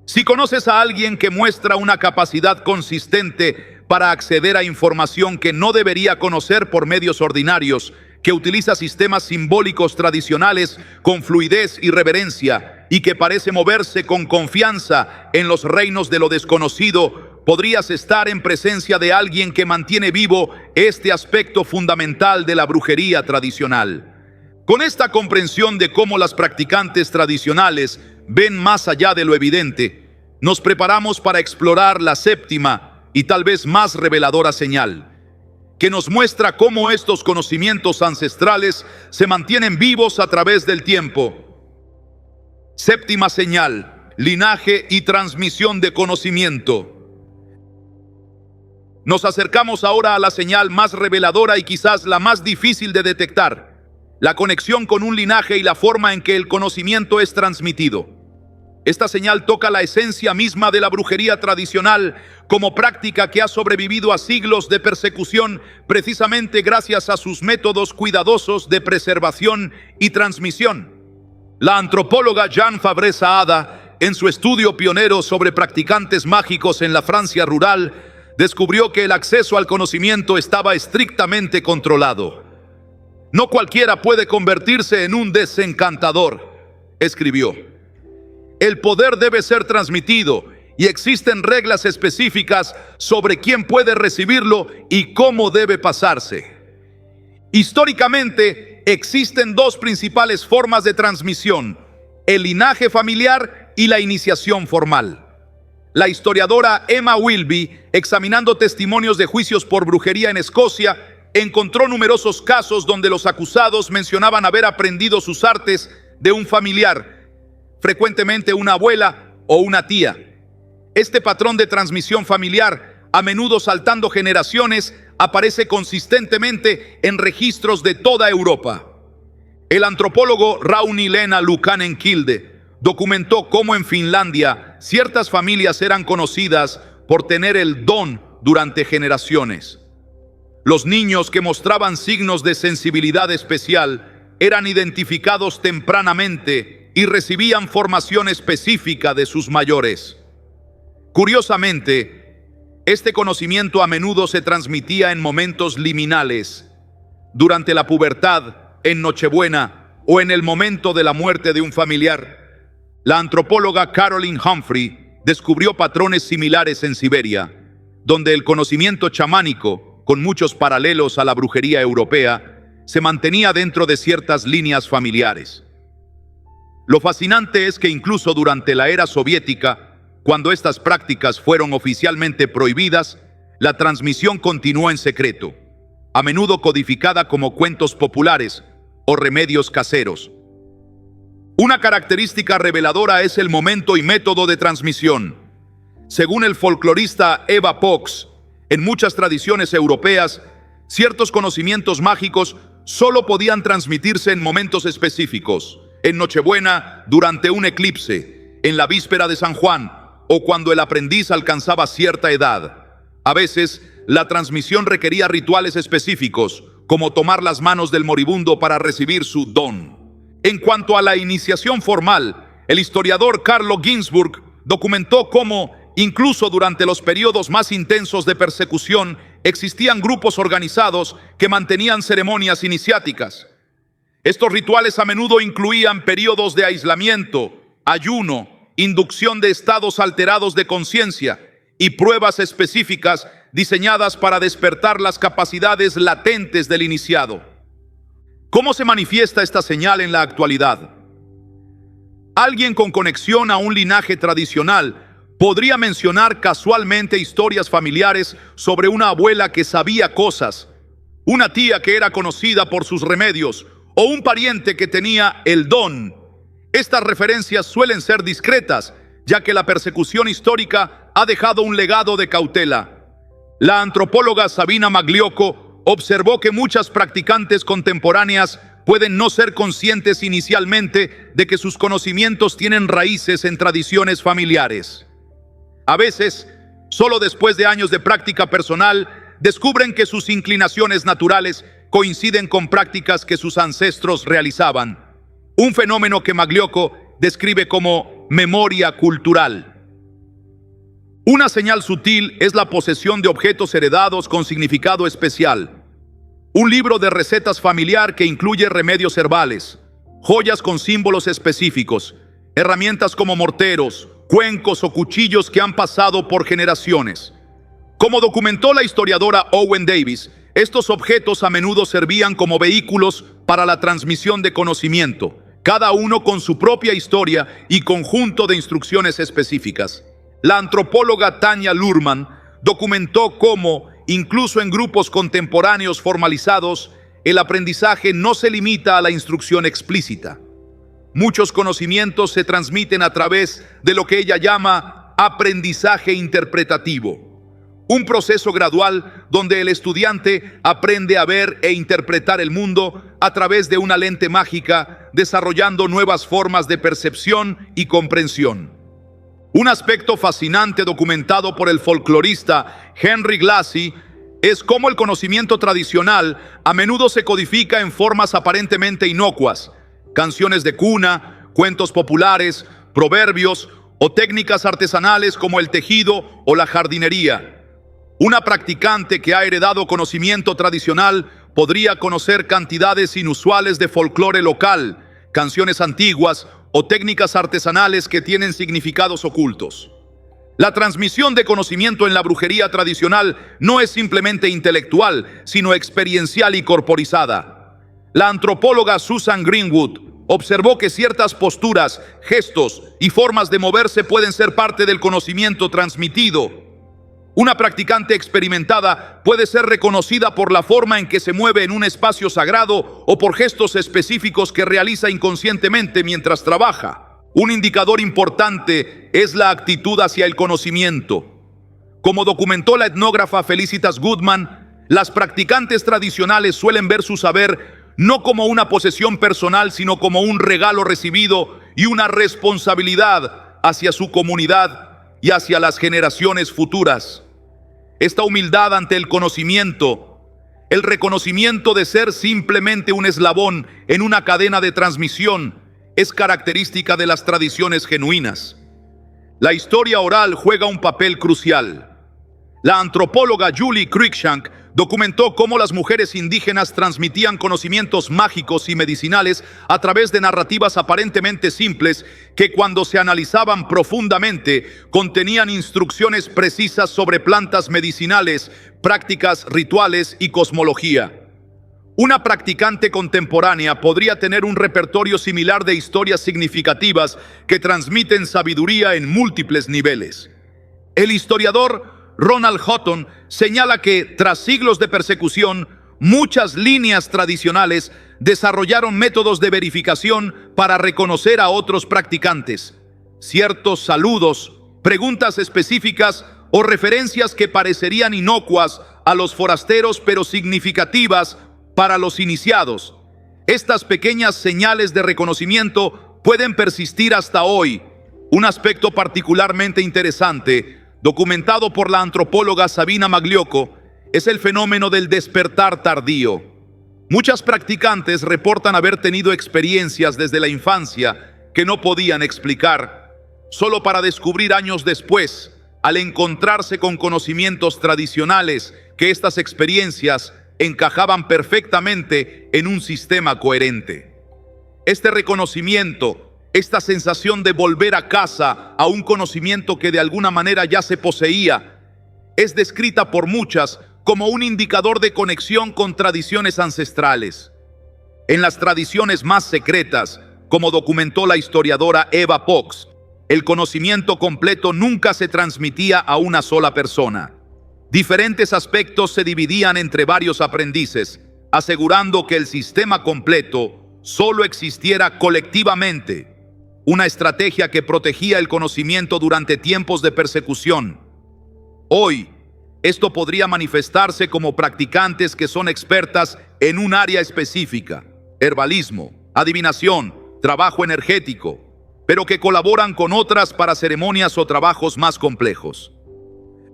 [SPEAKER 1] Si conoces a alguien que muestra una capacidad consistente para acceder a información que no debería conocer por medios ordinarios, que utiliza sistemas simbólicos tradicionales con fluidez y reverencia y que parece moverse con confianza en los reinos de lo desconocido, podrías estar en presencia de alguien que mantiene vivo este aspecto fundamental de la brujería tradicional. Con esta comprensión de cómo las practicantes tradicionales ven más allá de lo evidente, nos preparamos para explorar la séptima y tal vez más reveladora señal, que nos muestra cómo estos conocimientos ancestrales se mantienen vivos a través del tiempo. Séptima señal: linaje y transmisión de conocimiento. Nos acercamos ahora a la señal más reveladora y quizás la más difícil de detectar: la conexión con un linaje y la forma en que el conocimiento es transmitido. Esta señal toca la esencia misma de la brujería tradicional como práctica que ha sobrevivido a siglos de persecución precisamente gracias a sus métodos cuidadosos de preservación y transmisión. La antropóloga Jeanne Fabre-Saada, en su estudio pionero sobre practicantes mágicos en la Francia rural, descubrió que el acceso al conocimiento estaba estrictamente controlado. No cualquiera puede convertirse en un desencantador, escribió. El poder debe ser transmitido y existen reglas específicas sobre quién puede recibirlo y cómo debe pasarse. Históricamente existen dos principales formas de transmisión: el linaje familiar y la iniciación formal. La historiadora Emma Wilby, examinando testimonios de juicios por brujería en Escocia, encontró numerosos casos donde los acusados mencionaban haber aprendido sus artes de un familiar, frecuentemente una abuela o una tía. Este patrón de transmisión familiar, a menudo saltando generaciones, aparece consistentemente en registros de toda Europa. El antropólogo Rauni-Leena Lukanen-Kilde documentó cómo en Finlandia ciertas familias eran conocidas por tener el don durante generaciones. Los niños que mostraban signos de sensibilidad especial eran identificados tempranamente y recibían formación específica de sus mayores. Curiosamente, este conocimiento a menudo se transmitía en momentos liminales, durante la pubertad, en Nochebuena o en el momento de la muerte de un familiar. La antropóloga Caroline Humphrey descubrió patrones similares en Siberia, donde el conocimiento chamánico, con muchos paralelos a la brujería europea, se mantenía dentro de ciertas líneas familiares. Lo fascinante es que incluso durante la era soviética, cuando estas prácticas fueron oficialmente prohibidas, la transmisión continuó en secreto, a menudo codificada como cuentos populares o remedios caseros. Una característica reveladora es el momento y método de transmisión. Según el folclorista Eva Pox, en muchas tradiciones europeas, ciertos conocimientos mágicos solo podían transmitirse en momentos específicos: en Nochebuena, durante un eclipse, en la víspera de San Juan o cuando el aprendiz alcanzaba cierta edad. A veces, la transmisión requería rituales específicos, como tomar las manos del moribundo para recibir su don. En cuanto a la iniciación formal, el historiador Carlo Ginzburg documentó cómo, incluso durante los periodos más intensos de persecución, existían grupos organizados que mantenían ceremonias iniciáticas. Estos rituales a menudo incluían periodos de aislamiento, ayuno, inducción de estados alterados de conciencia y pruebas específicas diseñadas para despertar las capacidades latentes del iniciado. ¿Cómo se manifiesta esta señal en la actualidad? Alguien con conexión a un linaje tradicional Podría mencionar casualmente historias familiares sobre una abuela que sabía cosas, una tía que era conocida por sus remedios o un pariente que tenía el don. Estas referencias suelen ser discretas, ya que la persecución histórica ha dejado un legado de cautela. La antropóloga Sabina Magliocco observó que muchas practicantes contemporáneas pueden no ser conscientes inicialmente de que sus conocimientos tienen raíces en tradiciones familiares. A veces, solo después de años de práctica personal, descubren que sus inclinaciones naturales coinciden con prácticas que sus ancestros realizaban. Un fenómeno que Magliocco describe como memoria cultural. Una señal sutil es la posesión de objetos heredados con significado especial. Un libro de recetas familiar que incluye remedios herbales, joyas con símbolos específicos, herramientas como morteros, cuencos o cuchillos que han pasado por generaciones. Como documentó la historiadora Owen Davis, estos objetos a menudo servían como vehículos para la transmisión de conocimiento, cada uno con su propia historia y conjunto de instrucciones específicas. La antropóloga Tanya Luhrmann documentó cómo, incluso en grupos contemporáneos formalizados, el aprendizaje no se limita a la instrucción explícita. Muchos conocimientos se transmiten a través de lo que ella llama aprendizaje interpretativo, un proceso gradual donde el estudiante aprende a ver e interpretar el mundo a través de una lente mágica, desarrollando nuevas formas de percepción y comprensión. Un aspecto fascinante documentado por el folclorista Henry Glassie es cómo el conocimiento tradicional a menudo se codifica en formas aparentemente inocuas: canciones de cuna, cuentos populares, proverbios o técnicas artesanales como el tejido o la jardinería. Una practicante que ha heredado conocimiento tradicional podría conocer cantidades inusuales de folclore local, canciones antiguas o técnicas artesanales que tienen significados ocultos. La transmisión de conocimiento en la brujería tradicional no es simplemente intelectual, sino experiencial y corporizada. La antropóloga Susan Greenwood observó que ciertas posturas, gestos y formas de moverse pueden ser parte del conocimiento transmitido. Una practicante experimentada puede ser reconocida por la forma en que se mueve en un espacio sagrado o por gestos específicos que realiza inconscientemente mientras trabaja. Un indicador importante es la actitud hacia el conocimiento. Como documentó la etnógrafa Felicitas Goodman, las practicantes tradicionales suelen ver su saber no como una posesión personal, sino como un regalo recibido y una responsabilidad hacia su comunidad y hacia las generaciones futuras. Esta humildad ante el conocimiento, el reconocimiento de ser simplemente un eslabón en una cadena de transmisión, es característica de las tradiciones genuinas. La historia oral juega un papel crucial. La antropóloga Julie Cruikshank documentó cómo las mujeres indígenas transmitían conocimientos mágicos y medicinales a través de narrativas aparentemente simples que, cuando se analizaban profundamente, contenían instrucciones precisas sobre plantas medicinales, prácticas rituales y cosmología. Una practicante contemporánea podría tener un repertorio similar de historias significativas que transmiten sabiduría en múltiples niveles. El historiador Ronald Hutton señala que, tras siglos de persecución, muchas líneas tradicionales desarrollaron métodos de verificación para reconocer a otros practicantes. Ciertos saludos, preguntas específicas o referencias que parecerían inocuas a los forasteros pero significativas para los iniciados. Estas pequeñas señales de reconocimiento pueden persistir hasta hoy. Un aspecto particularmente interesante, documentado por la antropóloga Sabina Magliocco, es el fenómeno del despertar tardío. Muchas practicantes reportan haber tenido experiencias desde la infancia que no podían explicar, solo para descubrir años después, al encontrarse con conocimientos tradicionales, que estas experiencias encajaban perfectamente en un sistema coherente. Este reconocimiento, esta sensación de volver a casa a un conocimiento que de alguna manera ya se poseía, es descrita por muchas como un indicador de conexión con tradiciones ancestrales. En las tradiciones más secretas, como documentó la historiadora Eva Fox, El conocimiento completo nunca se transmitía a una sola persona. Diferentes aspectos se dividían entre varios aprendices, asegurando que el sistema completo solo existiera colectivamente, una estrategia que protegía el conocimiento durante tiempos de persecución. Hoy, esto podría manifestarse como practicantes que son expertas en un área específica, herbalismo, adivinación, trabajo energético, pero que colaboran con otras para ceremonias o trabajos más complejos.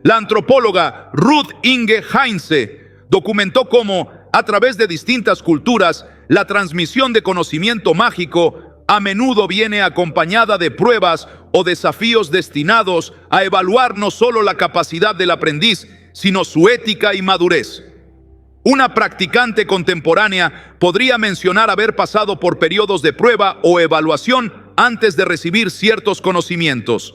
[SPEAKER 1] La antropóloga Ruth Inge Heinze documentó cómo, a través de distintas culturas, la transmisión de conocimiento mágico a menudo viene acompañada de pruebas o desafíos destinados a evaluar no solo la capacidad del aprendiz, sino su ética y madurez. Una practicante contemporánea podría mencionar haber pasado por periodos de prueba o evaluación antes de recibir ciertos conocimientos.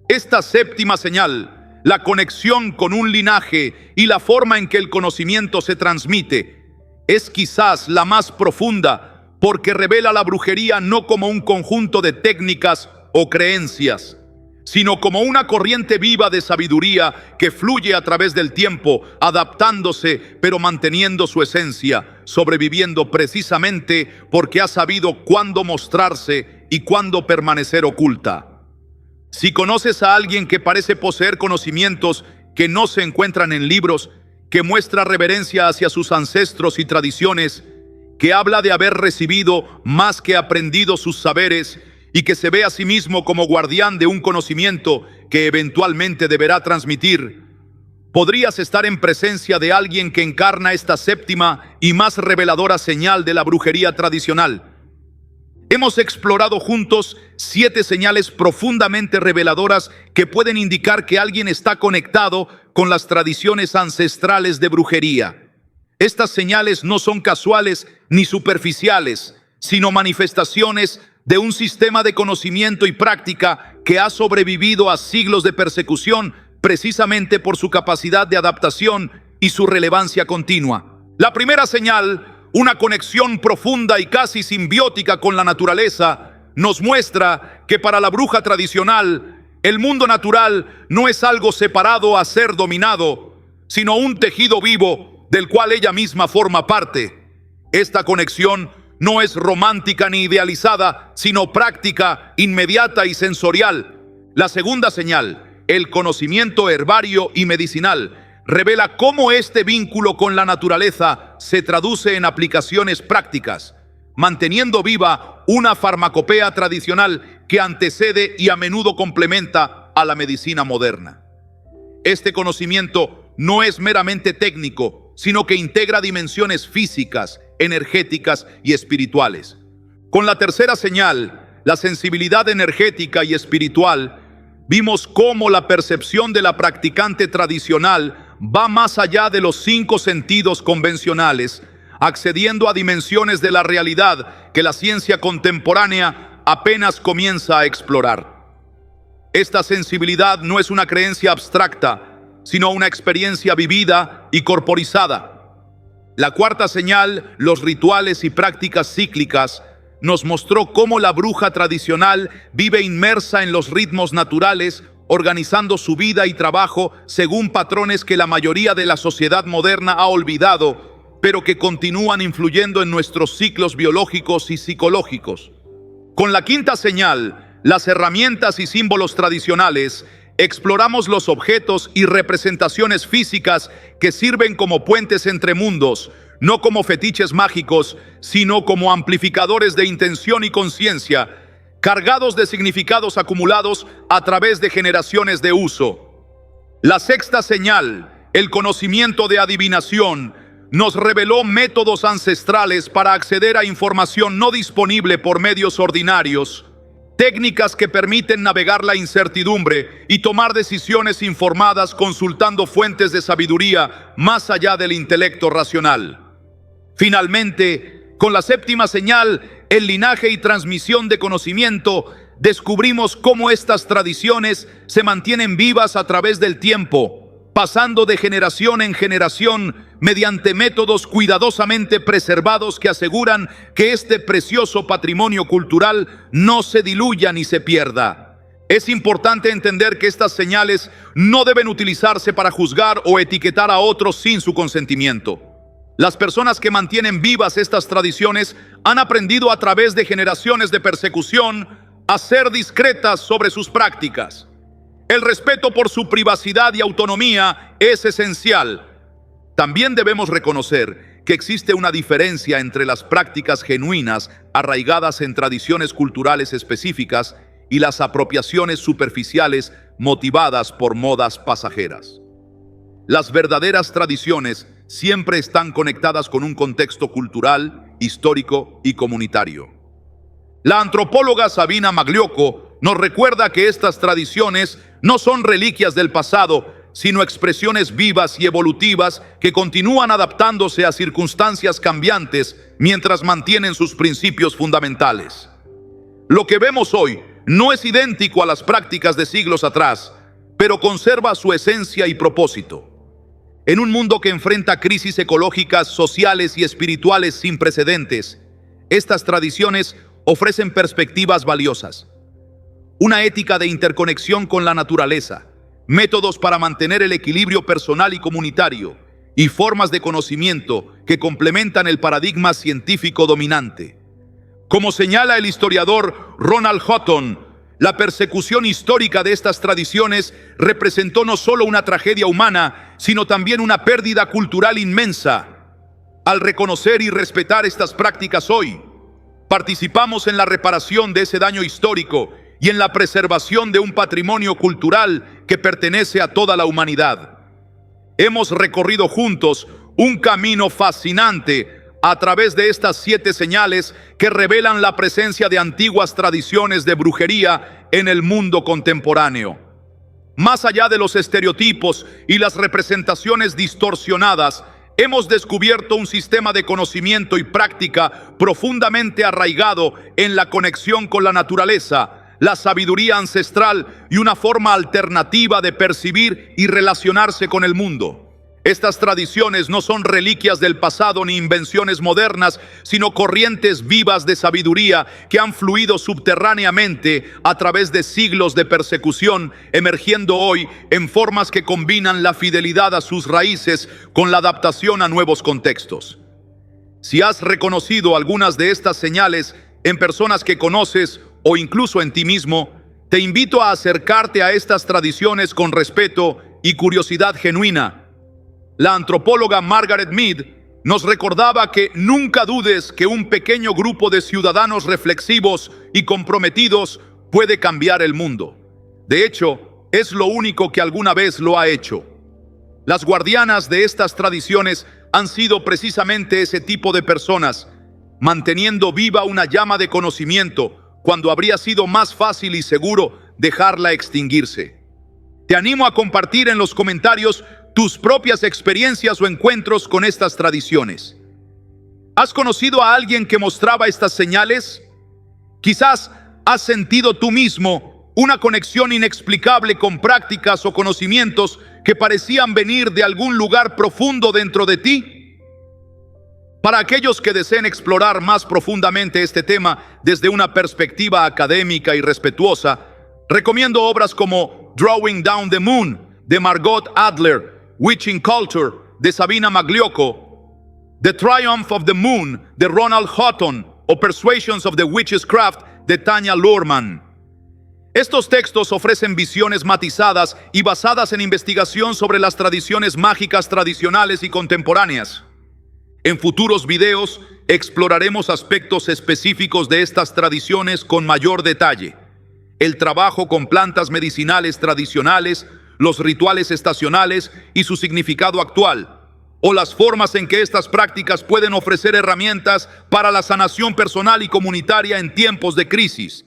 [SPEAKER 1] Esta séptima señal, la conexión con un linaje y la forma en que el conocimiento se transmite, es quizás la más profunda porque revela la brujería no como un conjunto de técnicas o creencias, sino como una corriente viva de sabiduría que fluye a través del tiempo, adaptándose pero manteniendo su esencia, sobreviviendo precisamente porque ha sabido cuándo mostrarse y cuándo permanecer oculta. Si conoces a alguien que parece poseer conocimientos que no se encuentran en libros, que muestra reverencia hacia sus ancestros y tradiciones, que habla de haber recibido más que aprendido sus saberes y que se ve a sí mismo como guardián de un conocimiento que eventualmente deberá transmitir, podrías estar en presencia de alguien que encarna esta séptima y más reveladora señal de la brujería tradicional. Hemos explorado juntos 7 señales profundamente reveladoras que pueden indicar que alguien está conectado con las tradiciones ancestrales de brujería. Estas señales no son casuales ni superficiales, sino manifestaciones de un sistema de conocimiento y práctica que ha sobrevivido a siglos de persecución precisamente por su capacidad de adaptación y su relevancia continua. La primera señal, una conexión profunda y casi simbiótica con la naturaleza, nos muestra que para la bruja tradicional, el mundo natural no es algo separado a ser dominado, sino un tejido vivo del cual ella misma forma parte. Esta conexión no es romántica ni idealizada, sino práctica, inmediata y sensorial. La segunda señal, el conocimiento herbario y medicinal, revela cómo este vínculo con la naturaleza se traduce en aplicaciones prácticas, manteniendo viva una farmacopea tradicional que antecede y a menudo complementa a la medicina moderna. Este conocimiento no es meramente técnico, sino que integra dimensiones físicas, energéticas y espirituales. Con la tercera señal, la sensibilidad energética y espiritual, vimos cómo la percepción de la practicante tradicional va más allá de los 5 sentidos convencionales, accediendo a dimensiones de la realidad que la ciencia contemporánea apenas comienza a explorar. Esta sensibilidad no es una creencia abstracta, sino una experiencia vivida y corporizada. La cuarta señal, los rituales y prácticas cíclicas, nos mostró cómo la bruja tradicional vive inmersa en los ritmos naturales, organizando su vida y trabajo según patrones que la mayoría de la sociedad moderna ha olvidado, pero que continúan influyendo en nuestros ciclos biológicos y psicológicos. Con la quinta señal, las herramientas y símbolos tradicionales, exploramos los objetos y representaciones físicas que sirven como puentes entre mundos, no como fetiches mágicos, sino como amplificadores de intención y conciencia, cargados de significados acumulados a través de generaciones de uso. La sexta señal, el conocimiento de adivinación, nos reveló métodos ancestrales para acceder a información no disponible por medios ordinarios, técnicas que permiten navegar la incertidumbre y tomar decisiones informadas consultando fuentes de sabiduría más allá del intelecto racional. Finalmente, con la séptima señal, el linaje y transmisión de conocimiento, descubrimos cómo estas tradiciones se mantienen vivas a través del tiempo, pasando de generación en generación mediante métodos cuidadosamente preservados que aseguran que este precioso patrimonio cultural no se diluya ni se pierda. Es importante entender que estas señales no deben utilizarse para juzgar o etiquetar a otros sin su consentimiento. Las personas que mantienen vivas estas tradiciones han aprendido a través de generaciones de persecución a ser discretas sobre sus prácticas. El respeto por su privacidad y autonomía es esencial. También debemos reconocer que existe una diferencia entre las prácticas genuinas arraigadas en tradiciones culturales específicas y las apropiaciones superficiales motivadas por modas pasajeras. Las verdaderas tradiciones siempre están conectadas con un contexto cultural, histórico y comunitario. La antropóloga Sabina Magliocco nos recuerda que estas tradiciones no son reliquias del pasado, sino expresiones vivas y evolutivas que continúan adaptándose a circunstancias cambiantes mientras mantienen sus principios fundamentales. Lo que vemos hoy no es idéntico a las prácticas de siglos atrás, pero conserva su esencia y propósito. En un mundo que enfrenta crisis ecológicas, sociales y espirituales sin precedentes, estas tradiciones ofrecen perspectivas valiosas. Una ética de interconexión con la naturaleza, métodos para mantener el equilibrio personal y comunitario, y formas de conocimiento que complementan el paradigma científico dominante. Como señala el historiador Ronald Hutton, la persecución histórica de estas tradiciones representó no solo una tragedia humana, sino también una pérdida cultural inmensa. Al reconocer y respetar estas prácticas hoy, participamos en la reparación de ese daño histórico y en la preservación de un patrimonio cultural que pertenece a toda la humanidad. Hemos recorrido juntos un camino fascinante a través de estas 7 señales que revelan la presencia de antiguas tradiciones de brujería en el mundo contemporáneo. Más allá de los estereotipos y las representaciones distorsionadas, hemos descubierto un sistema de conocimiento y práctica profundamente arraigado en la conexión con la naturaleza, la sabiduría ancestral y una forma alternativa de percibir y relacionarse con el mundo. Estas tradiciones no son reliquias del pasado ni invenciones modernas, sino corrientes vivas de sabiduría que han fluido subterráneamente a través de siglos de persecución, emergiendo hoy en formas que combinan la fidelidad a sus raíces con la adaptación a nuevos contextos. Si has reconocido algunas de estas señales en personas que conoces o incluso en ti mismo, te invito a acercarte a estas tradiciones con respeto y curiosidad genuina. La antropóloga Margaret Mead nos recordaba que nunca dudes que un pequeño grupo de ciudadanos reflexivos y comprometidos puede cambiar el mundo. De hecho, es lo único que alguna vez lo ha hecho. Las guardianas de estas tradiciones han sido precisamente ese tipo de personas, manteniendo viva una llama de conocimiento cuando habría sido más fácil y seguro dejarla extinguirse. Te animo a compartir en los comentarios tus propias experiencias o encuentros con estas tradiciones. ¿Has conocido a alguien que mostraba estas señales? Quizás has sentido tú mismo una conexión inexplicable con prácticas o conocimientos que parecían venir de algún lugar profundo dentro de ti. Para aquellos que deseen explorar más profundamente este tema desde una perspectiva académica y respetuosa, recomiendo obras como Drawing Down the Moon, de Margot Adler, Witching Culture, de Sabina Magliocco, The Triumph of the Moon, de Ronald Hutton, o Persuasions of the Witch's Craft, de Tanya Luhrmann. Estos textos ofrecen visiones matizadas y basadas en investigación sobre las tradiciones mágicas tradicionales y contemporáneas. En futuros videos exploraremos aspectos específicos de estas tradiciones con mayor detalle: el trabajo con plantas medicinales tradicionales, los rituales estacionales y su significado actual, o las formas en que estas prácticas pueden ofrecer herramientas para la sanación personal y comunitaria en tiempos de crisis.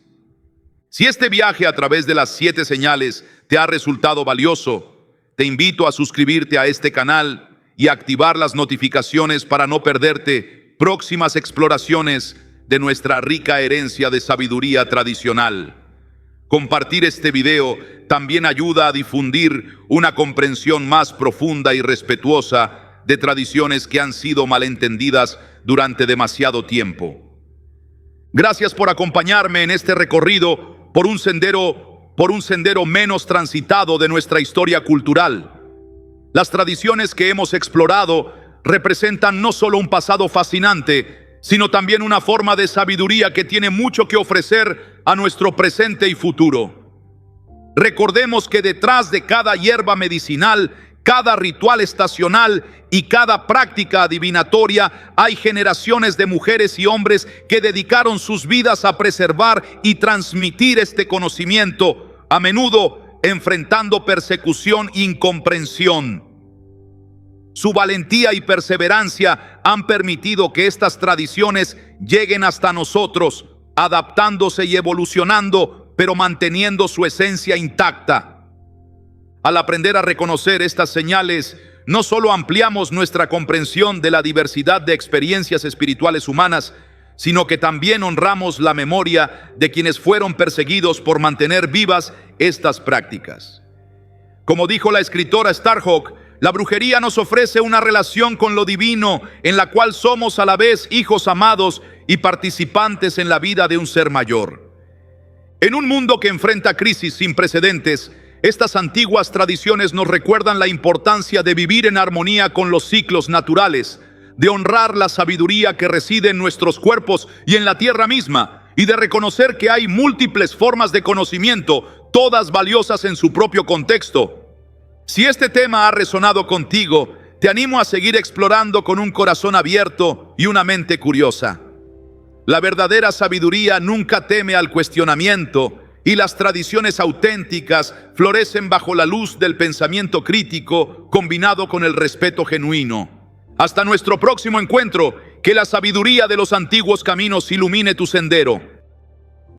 [SPEAKER 1] Si este viaje a través de las 7 señales te ha resultado valioso, te invito a suscribirte a este canal y activar las notificaciones para no perderte próximas exploraciones de nuestra rica herencia de sabiduría tradicional. Compartir este video también ayuda a difundir una comprensión más profunda y respetuosa de tradiciones que han sido malentendidas durante demasiado tiempo. Gracias por acompañarme en este recorrido por un sendero por un sendero menos transitado de nuestra historia cultural. Las tradiciones que hemos explorado representan no solo un pasado fascinante, sino también una forma de sabiduría que tiene mucho que ofrecer a nuestro presente y futuro. Recordemos que detrás de cada hierba medicinal, cada ritual estacional y cada práctica adivinatoria hay generaciones de mujeres y hombres que dedicaron sus vidas a preservar y transmitir este conocimiento, a menudo enfrentando persecución e incomprensión. Su valentía y perseverancia han permitido que estas tradiciones lleguen hasta nosotros, adaptándose y evolucionando, pero manteniendo su esencia intacta. Al aprender a reconocer estas señales, no solo ampliamos nuestra comprensión de la diversidad de experiencias espirituales humanas, sino que también honramos la memoria de quienes fueron perseguidos por mantener vivas estas prácticas. Como dijo la escritora Starhawk, la brujería nos ofrece una relación con lo divino en la cual somos a la vez hijos amados y participantes en la vida de un ser mayor. En un mundo que enfrenta crisis sin precedentes, estas antiguas tradiciones nos recuerdan la importancia de vivir en armonía con los ciclos naturales, de honrar la sabiduría que reside en nuestros cuerpos y en la tierra misma, y de reconocer que hay múltiples formas de conocimiento, todas valiosas en su propio contexto. Si este tema ha resonado contigo, te animo a seguir explorando con un corazón abierto y una mente curiosa. La verdadera sabiduría nunca teme al cuestionamiento, y las tradiciones auténticas florecen bajo la luz del pensamiento crítico combinado con el respeto genuino. Hasta nuestro próximo encuentro, que la sabiduría de los antiguos caminos ilumine tu sendero.